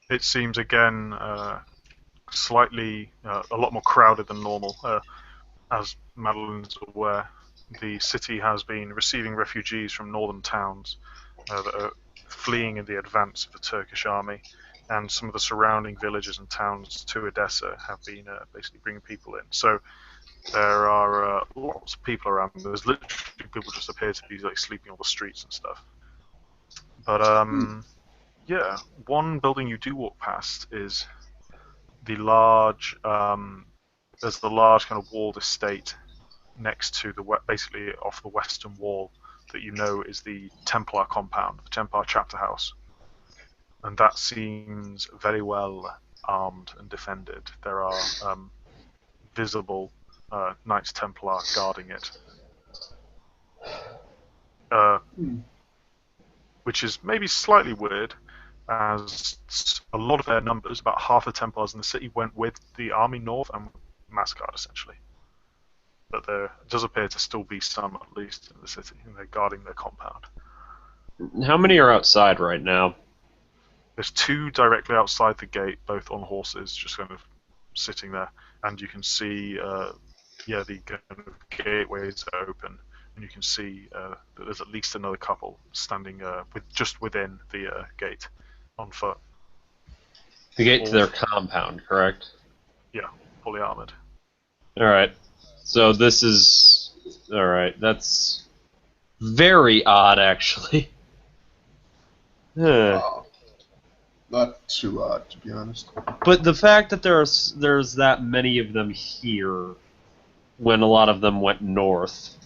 it seems again slightly a lot more crowded than normal. As Madeline's aware, the city has been receiving refugees from northern towns that are fleeing in the advance of the Turkish army, and some of the surrounding villages and towns to Edessa have been basically bringing people in. So there are lots of people around. There's literally people just appear to be like sleeping on the streets and stuff. But yeah, one building you do walk past is the large. There's the large kind of walled estate next to basically off the western wall that you know is the Templar compound, the Templar chapter house, and that seems very well armed and defended. There are visible Knights Templar guarding it, which is maybe slightly weird, as a lot of their numbers, about half the Templars in the city, went with the army north and massacred essentially. But there does appear to still be some, at least, in the city, and they're guarding their compound. How many are outside right now? There's two directly outside the gate, both on horses, just kind of sitting there, and you can see, the kind of gateways are open, and you can see that there's at least another couple standing just within the gate on foot. The gate to their compound, correct? Yeah, fully armored. All right. So this is all right. That's very odd, actually. Not too odd, to be honest. But the fact that there's that many of them here, when a lot of them went north,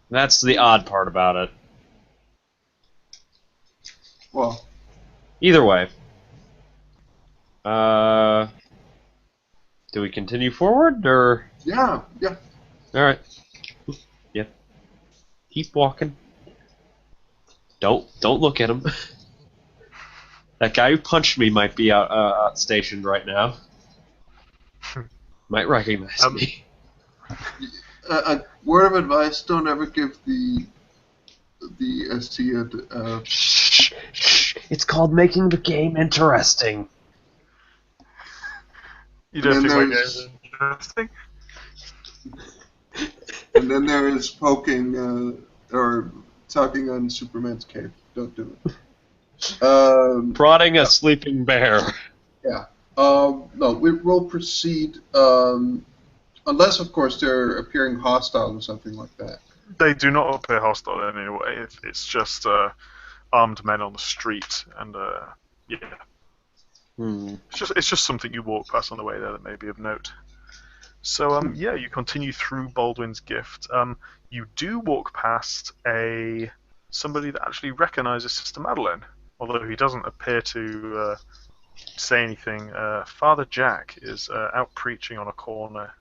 that's the odd part about it. Well, either way, do we continue forward or? Yeah. All right. Yeah. Keep walking. Don't look at him. That guy who punched me might be out stationed right now. Might recognize me. A word of advice: don't ever give the ST a. Shh. It's called making the game interesting. You don't think my game is interesting? And then there is poking or tugging on Superman's cape. Don't do it. Prodding a sleeping bear. Yeah. No, we will proceed, unless, of course, they're appearing hostile or something like that. They do not appear hostile in any way. It's just armed men on the street, and yeah, Hmm. it's just something you walk past on the way there that may be of note. So yeah, you continue through Baldwin's Gift. You do walk past somebody that actually recognizes Sister Madeline, although he doesn't appear to say anything. Father Jack is out preaching on a corner,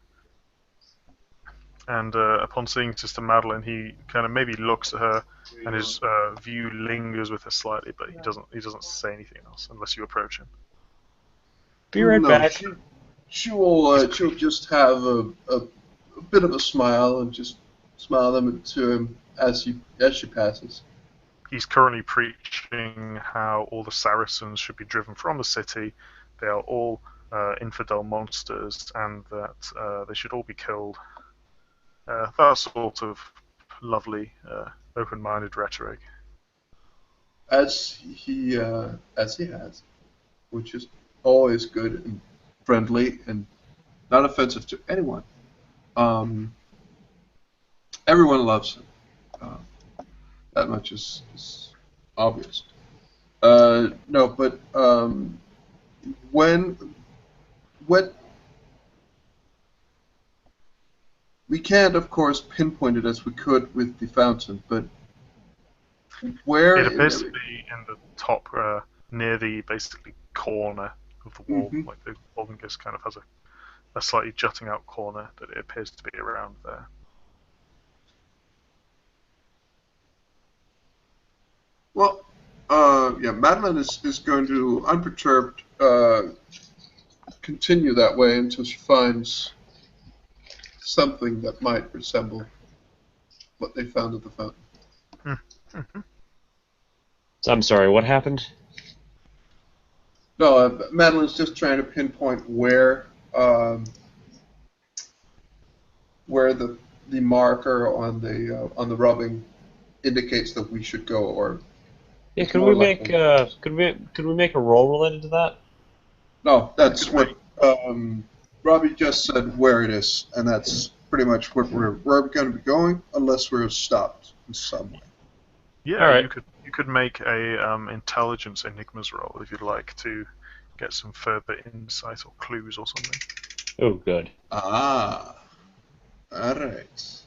and upon seeing Sister Madeline, he kind of maybe looks at her, and his view lingers with her slightly, but he doesn't say anything else unless you approach him. Be right No, back. she'll just have a bit of a smile and just smile them to him as she passes. He's currently preaching how all the Saracens should be driven from the city. They are all infidel monsters, and that they should all be killed. That sort of lovely, open-minded rhetoric. As he has, which is always good and friendly and not offensive to anyone. Um, Everyone loves him. That much is obvious. No, but when when we can't, of course, pinpoint it as we could with the fountain, but where It in appears to every. be in the top, near the basically corner of the wall. Mhm. Like the Oldengus kind of has a slightly jutting out corner that it appears to be around there. Well, yeah, Madeline is going to unperturbed continue that way until she finds something that might resemble what they found at the fountain. Mm-hmm. So I'm sorry, what happened? No, Madeline's just trying to pinpoint where the marker on the rubbing indicates that we should go, or Yeah, is more likely. could we make a roll related to that? No, You that's could what make Robbie just said where it is, and that's pretty much where we're going to be going, unless we're stopped in some way. All Yeah, right. you could make a intelligence enigmas roll if you'd like to get some further insight or clues or something. Oh, good. Ah, all right.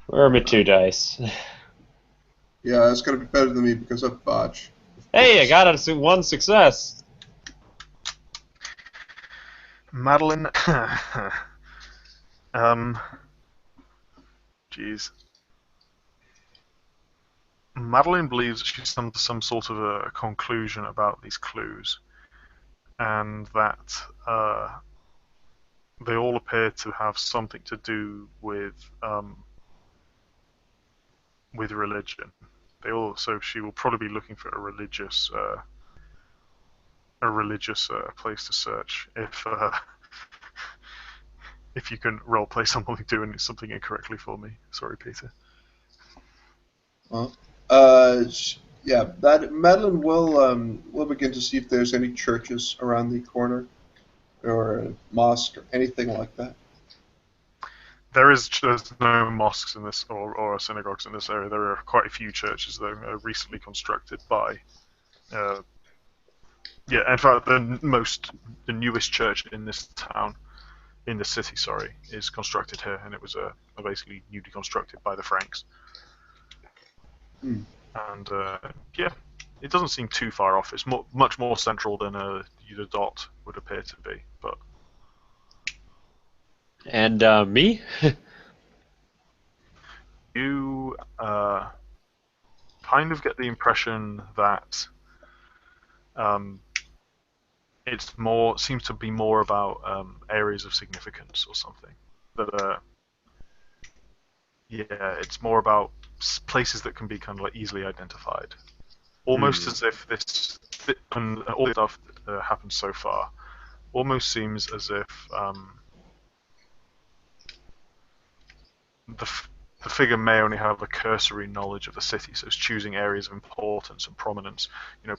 Where are my 2 dice? Yeah, it's going to be better than me because of botch. Hey, I got one success. Madeline, um, jeez. Madeline believes she's come to some sort of a conclusion about these clues, and that they all appear to have something to do with religion. So she will probably be looking for a religious place to search. If you can role play someone doing something incorrectly for me, sorry, Peter. Well, yeah, that Madeline will begin to see if there's any churches around the corner or a mosque or anything like that. There's no mosques in this or synagogues in this area. There are quite a few churches though, recently constructed by. Yeah, in fact, the newest church in this town, in the city, sorry, is constructed here, and it was basically newly constructed by the Franks. Hmm. And yeah, it doesn't seem too far off. It's much more central than the dot would appear to be. But And me? you kind of get the impression that um, seems to be more about areas of significance or something. That yeah, it's more about places that can be kind of like easily identified. Almost as if and all the stuff that happened so far, almost seems as if the the figure may only have a cursory knowledge of the city, so it's choosing areas of importance and prominence,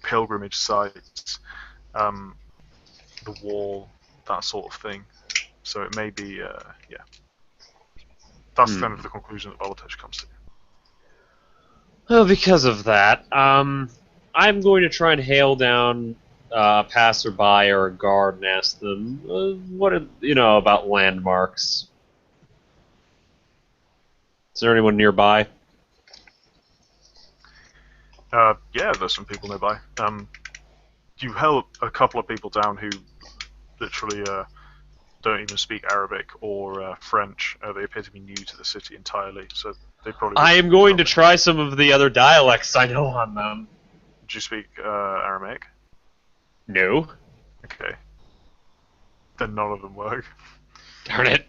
pilgrimage sites, the wall, that sort of thing. So it may be, yeah. That's kind of the conclusion that Volotech comes to. Well, because of that, I'm going to try and hail down a passerby or a guard and ask them what about landmarks. Is there anyone nearby? Yeah, there's some people nearby. You held a couple of people down who literally don't even speak Arabic or French. They appear to be new to the city entirely, so they probably. I am going to try some of the other dialects I know on them. Do you speak Aramaic? No. Okay. Then none of them work. Darn it.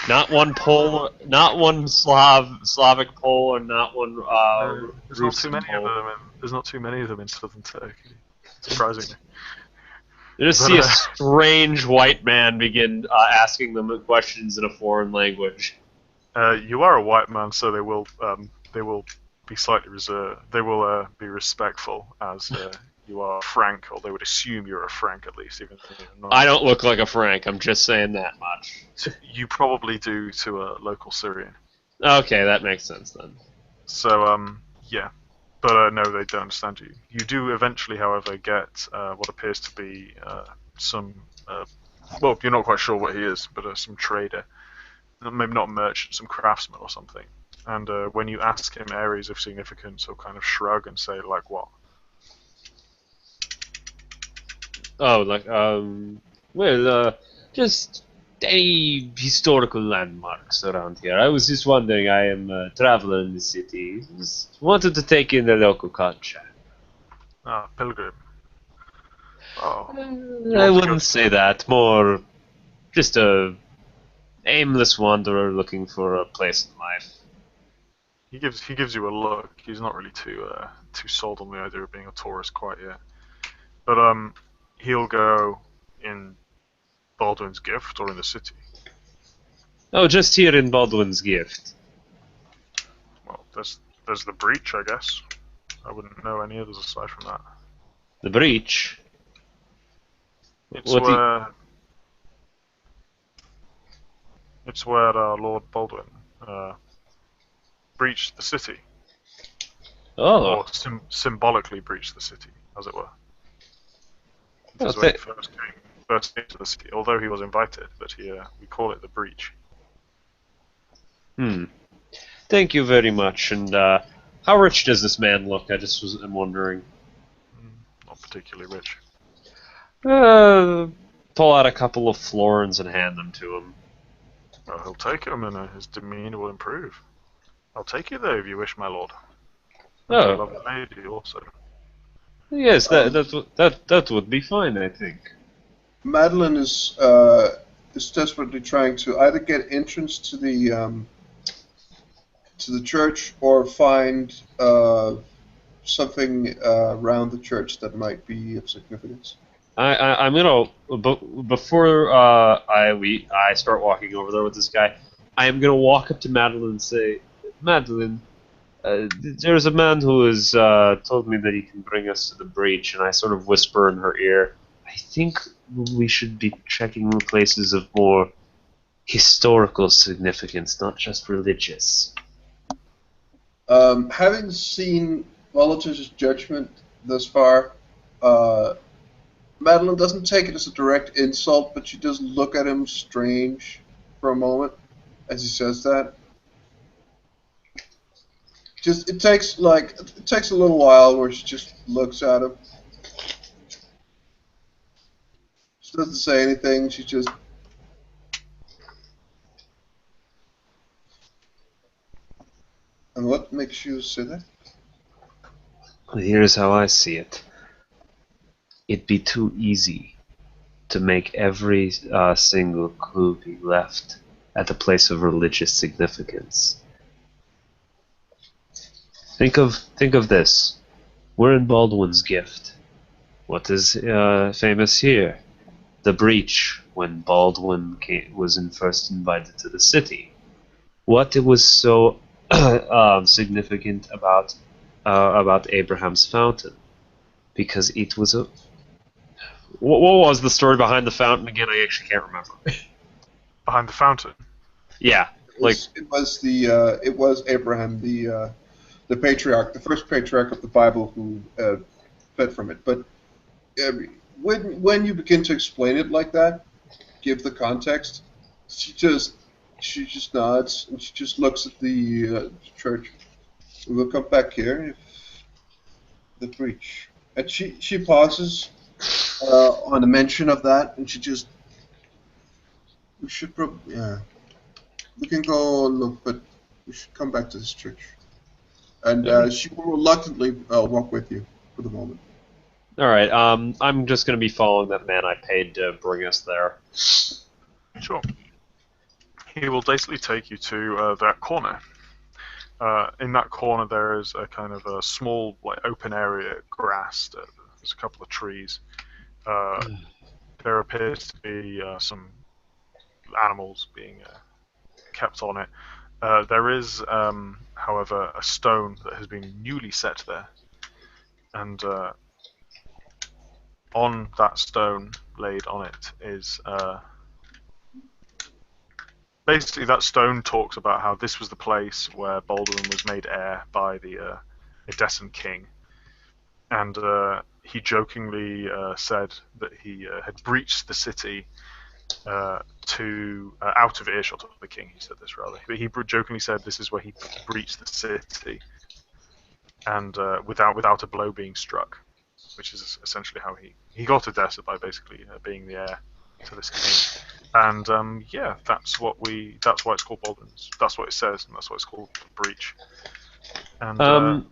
Not one Pole, not one Slavic Pole, and not one there's not too Russian many Pole. of them. There's not too many of them in southern Turkey, surprisingly. You just see a strange white man begin asking them questions in a foreign language. You are a white man, so they will be slightly reserved. They will be respectful as you are Frank, or they would assume you're a Frank at least, even though you're not. I don't look like a Frank. I'm just saying that much. You probably do to a local Syrian. Okay, that makes sense then. So yeah, but no, they don't understand you. You do eventually, however, get what appears to be some. Well, you're not quite sure what he is, but some trader. Maybe not a merchant, some craftsman or something. And when you ask him areas of significance, he'll kind of shrug and say, like what? Oh, like, just any historical landmarks around here. I was just wondering, I am a traveler in the city. Just wanted to take in the local culture. Ah, pilgrim. Oh. I wouldn't say that. More just a aimless wanderer looking for a place in life. He gives you a look. He's not really too sold on the idea of being a tourist quite yet. But he'll go in Baldwin's Gift or in the city. Oh, just here in Baldwin's Gift. Well, there's the breach, I guess. I wouldn't know any others aside from that. The breach? It's where Lord Baldwin breached the city. Oh. Or symbolically breached the city, as it were. This Oh, is when he first came to the city, although he was invited, but we call it the breach. Thank you very much. And how rich does this man look? I'm wondering. Not particularly rich. Pull out a couple of florins and hand them to him. Well, he'll take them, and his demeanour will improve. I'll take you there if you wish, my lord. Oh, Lovely lady, also. yes, that would be fine, I think. Madeline is desperately trying to either get entrance to the church or find something around the church that might be of significance. I'm gonna before I start walking over there with this guy, I am gonna walk up to Madeline and say, Madeline, there's a man who has told me that he can bring us to the breach, and I sort of whisper in her ear, I think we should be checking the places of more historical significance, not just religious. Having seen Volitage's judgment thus far, Madeline doesn't take it as a direct insult, but she does look at him strange for a moment as he says that. It takes a little while where she just looks at him. She doesn't say anything. She just. And what makes you say that? Here's how I see it. It'd be too easy to make every single clue be left at the place of religious significance. Think of this. We're in Baldwin's Gift. What is famous here? The breach when Baldwin was first invited to the city. What was so significant about Abraham's fountain? Because it was a. What was the story behind the fountain again? I actually can't remember. Behind the fountain. Yeah, like It was Abraham, the patriarch, the first patriarch of the Bible, who fed from it. But uh, when you begin to explain it like that, give the context, she just nods and she just looks at the church. We will come back here if the breach. And she pauses on the mention of that, and she just we should probably yeah we can go look, but we should come back to this church. And she will reluctantly walk with you for the moment. all right. I'm just gonna be following that man I paid to bring us there. Sure. He will basically take you to that corner. In that corner, there is a kind of a small, like, open area, grass. There's a couple of trees. There appears to be some animals being kept on it. There is, however, a stone that has been newly set there, and on that stone, laid on it, is basically that stone talks about how this was the place where Baldwin was made heir by the Edessan king, and he jokingly said that he had breached the city to out of earshot of the king. He said this rather, but he jokingly said this is where he breached the city, and without a blow being struck, which is essentially how he got Edessa, by basically being the heir to this king. And yeah, that's why it's called Baldwin's. That's what it says, and that's why it's called the breach. And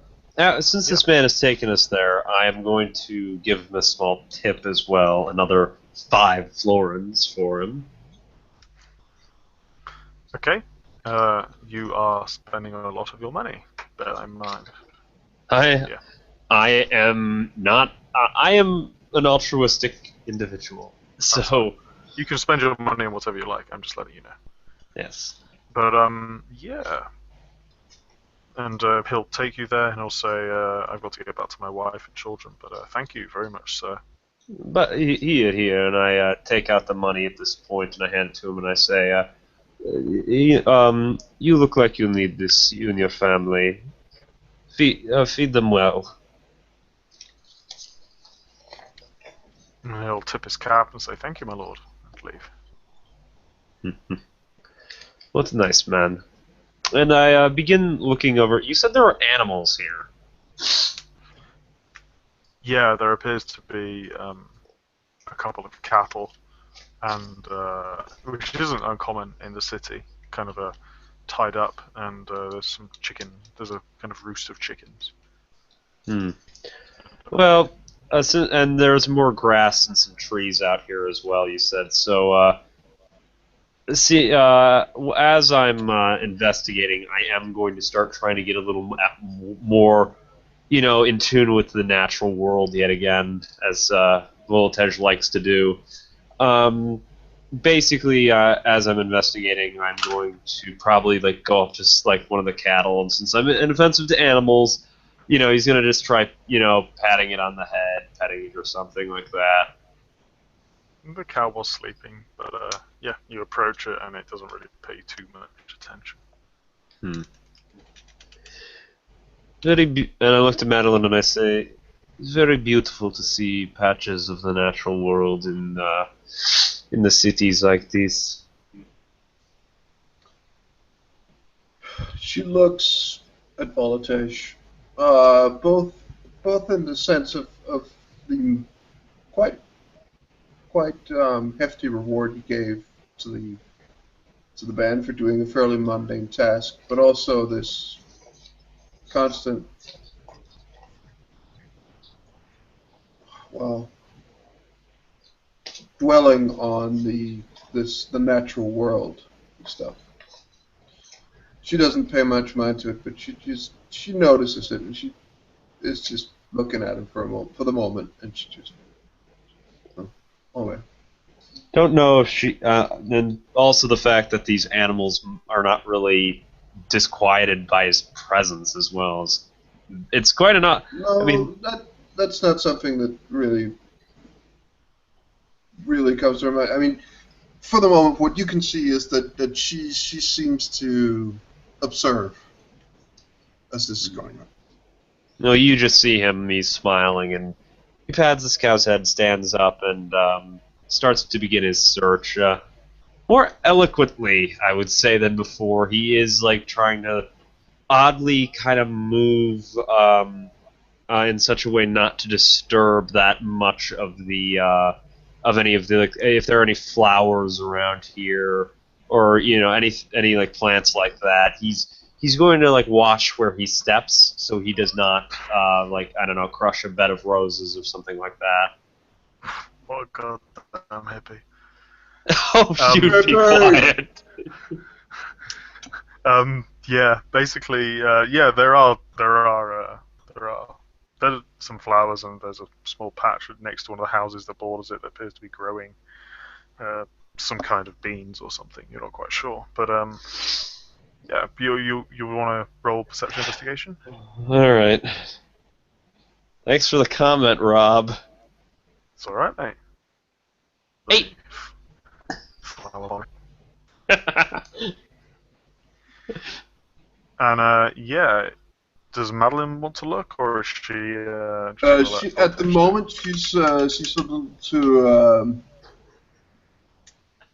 since this man has taken us there, I am going to give him a small tip as well, another 5 florins for him. Okay, you are spending a lot of your money. Bear that in mind. I am not. I am an altruistic individual, so you can spend your money on whatever you like. I'm just letting you know. Yes. But yeah. And he'll take you there, and he'll say, "I've got to get back to my wife and children." But thank you very much, sir. But here, and I take out the money at this point, and I hand it to him, and I say, you look like you need this, you and your family. Feed them well. And he'll tip his cap and say, "Thank you, my lord," and leave. What a nice man. And I begin looking over. You said there were animals here. Yeah, there appears to be a couple of cattle, and which isn't uncommon in the city. Kind of tied up, and there's some chicken. There's a kind of roost of chickens. Well, and there's more grass and some trees out here as well. You said so. See, as I'm investigating, I am going to start trying to get a little more, in tune with the natural world yet again, as Voltage likes to do. Basically, as I'm investigating, I'm going to probably go up to one of the cattle, and since I'm inoffensive to animals, he's gonna just try, patting it on the head, petting it or something like that. The cow was sleeping, but yeah, you approach it and it doesn't really pay too much attention. And I look to Madeline and I say, "It's very beautiful to see patches of the natural world in the cities like this." She looks at Voltage, both in the sense of the quite hefty reward he gave to the band for doing a fairly mundane task, but also this constant, dwelling on the natural world and stuff. She doesn't pay much mind to it, but she notices it, and she is just looking at him for the moment, and she just Don't know if she. And also the fact that these animals are not really disquieted by his presence as well. It's quite enough. No, I mean, that's not something that really comes to her mind. I mean, for the moment, what you can see is that she seems to observe as this is going on. No, you just see him. He's smiling, and he pats the scout's head, stands up, and starts to begin his search. More eloquently, I would say, than before. He is like trying to oddly kind of move in such a way not to disturb that much of any of the, like, if there are any flowers around here, or any like plants like that. He's going to like watch where he steps, so he does not like, I don't know, crush a bed of roses or something like that. What a goddamn hippie. Oh, shoot, be quiet. Yeah, basically, there's some flowers, and there's a small patch next to one of the houses that borders it that appears to be growing some kind of beans or something. You're not quite sure, but yeah, you want to roll perception investigation? All right. Thanks for the comment, Rob. It's all right, mate. 8. Flower bomb. And yeah, does Madeline want to look, or is she? She at the moment she's a little too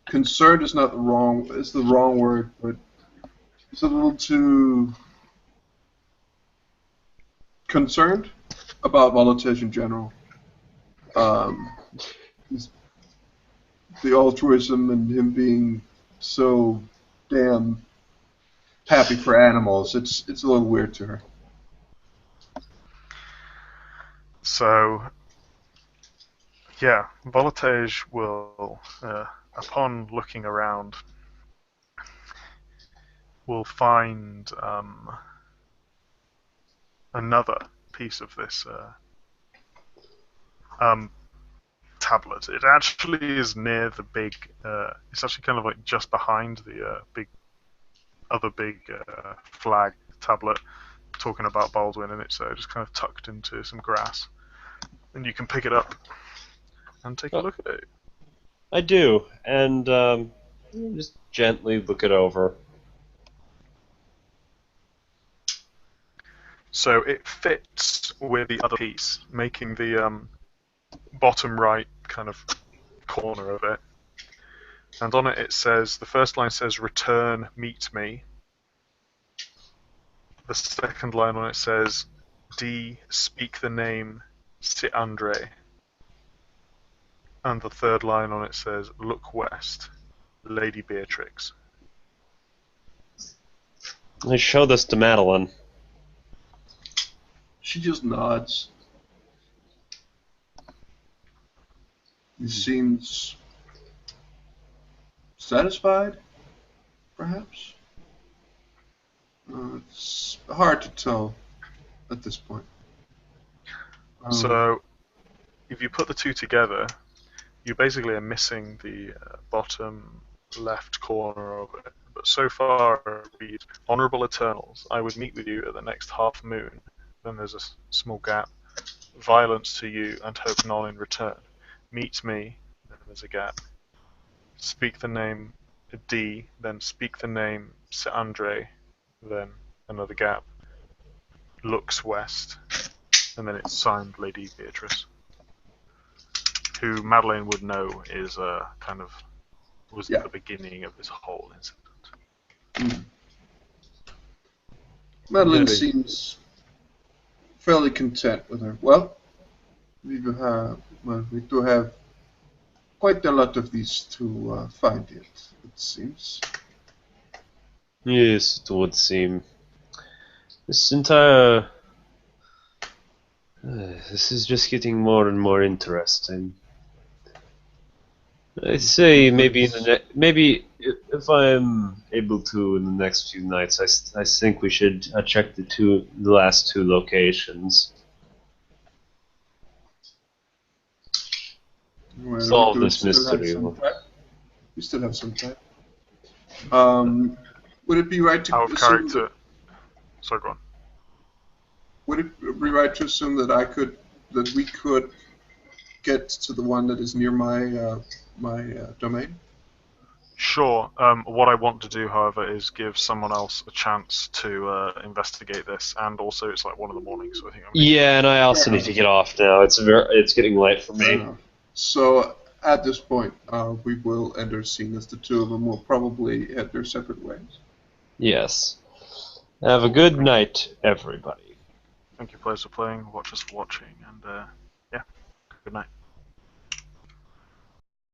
concerned is not the wrong word, but she's a little too concerned about Voltage in general. The altruism and him being so damn happy for animals, it's a little weird to her. So, yeah, Voltage will, upon looking around, will find another piece of this tablet. It actually is near the big. It's actually kind of like just behind the other big flag tablet, talking about Baldwin, and it's just kind of tucked into some grass, and you can pick it up and take a look at it. I do, and just gently look it over. So it fits with the other piece, making the bottom right kind of corner of it. And on it says, the first line says, "Return, meet me." The second line on it says, "D, speak the name, Sit Andre." And the third line on it says, "Look west, Lady Beatrix." I show this to Madeline. She just nods. He seems satisfied, perhaps? It's hard to tell at this point. So, if you put the two together, you basically are missing the bottom left corner of it. But so far, read, "Honourable Eternals, I would meet with you at the next half moon." Then there's a small gap. "Violence to you, and hope none in return. Meet me." Then there's a gap. "Speak the name D." Then "Speak the name Sir Andre." Then another gap. "Looks west." And then it's signed Lady Beatrice, who Madeline would know is was at the beginning of this whole incident. Madeline seems fairly content with her. Well, we do have quite a lot of these to find yet, it seems. Yes, it would seem. This entire... this is just getting more and more interesting. I'd say maybe if I'm able to in the next few nights, I think we should check the last two locations. Well, Solve this mystery. We still have some time. Would it be right to Out of character. Sorry, go on. Would it be right to assume that we could get to the one that is near my domain? Sure. What I want to do, however, is give someone else a chance to investigate this, and also it's like 1 in the morning, so I think I'm gonna Yeah, and I also need to get off now. It's getting late for Fair me. enough. So at this point, we will end our scene as the two of them will probably head their separate ways. Yes. Have a good night, everybody. Thank you, players, for playing. Watchers for watching, and yeah.